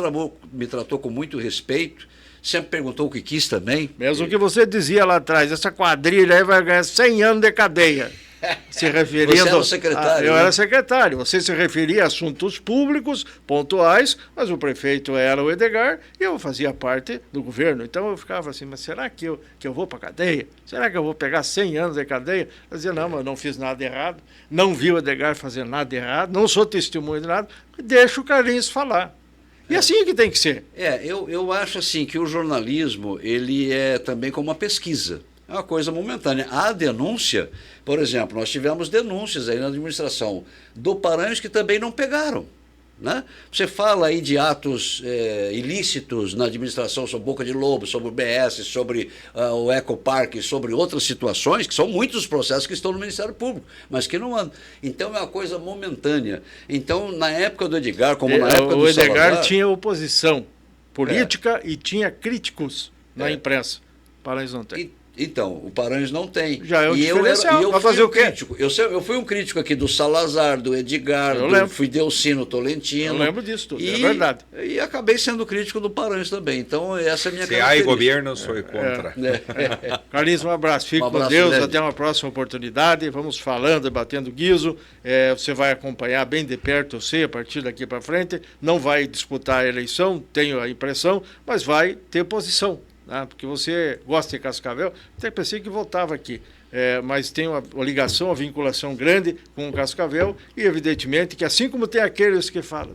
me tratou com muito respeito, sempre perguntou o que quis também. Mesmo que você dizia lá atrás, essa quadrilha aí vai ganhar 100 anos de cadeia. Se referindo, Você era o secretário. Eu né? era secretário. Você se referia a assuntos públicos, pontuais, mas o prefeito era o Edgar e eu fazia parte do governo. Então eu ficava assim, mas será que eu vou para a cadeia? Será que eu vou pegar 100 anos de cadeia? Eu dizia, não, mas eu não fiz nada errado, não vi o Edgar fazer nada errado, não sou testemunho de nada, deixa o Carlinhos falar. E assim que tem que ser. Eu acho assim que o jornalismo, ele é também como uma pesquisa. É uma coisa momentânea. A denúncia, por exemplo, nós tivemos denúncias aí na administração do Paranhos que também não pegaram. Né? Você fala aí de atos ilícitos na administração sobre Boca de Lobo, sobre o BS, sobre o Ecopark, sobre outras situações, que são muitos os processos que estão no Ministério Público, mas que não andam. Então é uma coisa momentânea. Então, na época do Edgar, como na época do O Edgar Salazar, tinha oposição política e tinha críticos na imprensa. Paranhos não tem. Então, o Paranhos não tem. Já é um e diferencial. eu Vai fui fazer um o quê? crítico. Eu fui um crítico aqui do Salazar, do Edgar, Eu lembro. fui Delcino Tolentino. Eu lembro disso tudo, é verdade. E acabei sendo crítico do Paranhos também. Então, essa é a minha Se há característica. governo, sou contra. Carlinhos, um abraço. Fique Um abraço com Deus. grande. Até uma próxima oportunidade. Vamos falando e batendo guizo. Você vai acompanhar bem de perto, eu sei, a partir daqui para frente. Não vai disputar a eleição, tenho a impressão, mas vai ter posição. Porque você gosta de Cascavel, até pensei que voltava aqui. Mas tem uma ligação, uma vinculação grande com o Cascavel e, evidentemente, que assim como tem aqueles que falam,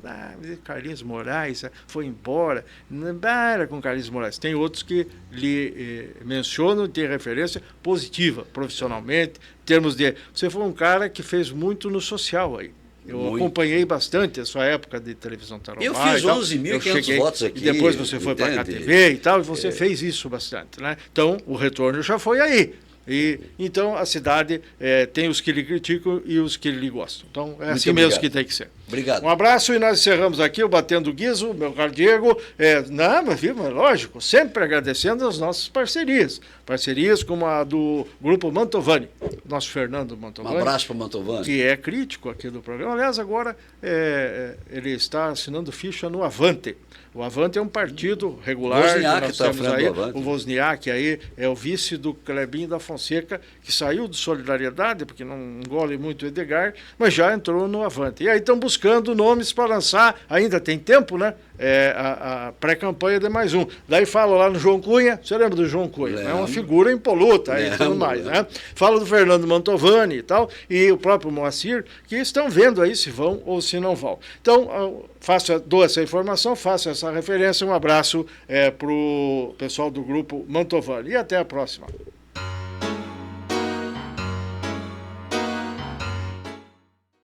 Carlinhos Moraes foi embora, não era com Carlinhos Moraes. Tem outros que lhe mencionam, tem referência positiva, profissionalmente, em termos de... Você foi um cara que fez muito no social aí. Eu acompanhei bastante a sua época de televisão Tarobá. Eu fiz 11.500 votos aqui. E depois você foi para a KTV e tal, e você fez isso bastante, né? Então, o retorno já foi aí. Então, a cidade tem os que lhe criticam e os que lhe gostam. Então, é assim mesmo que tem que ser. Obrigado. Um abraço e nós encerramos aqui o Batendo Guizo, meu caro Diego. Mas lógico, sempre agradecendo as nossas parcerias. Parcerias como a do Grupo Mantovani, nosso Fernando Mantovani. Um abraço para o Mantovani. Que é crítico aqui do programa. Aliás, agora ele está assinando ficha no Avante. O Avante é um partido regular. Wozniak está à frente do Avante. O Wozniak aí é o vice do Clebinho da Fonseca, que saiu de Solidariedade, porque não engole muito o Edgar, mas já entrou no Avante. E aí estão buscando buscando nomes para lançar, ainda tem tempo, né? A pré-campanha de mais um. Daí falo lá no João Cunha, você lembra do João Cunha? É uma figura impoluta e tudo mais, né? Falo do Fernando Mantovani e tal, e o próprio Moacir, que estão vendo aí se vão ou se não vão. Então, dou essa informação, faço essa referência, um abraço para o pessoal do grupo Mantovani e até a próxima.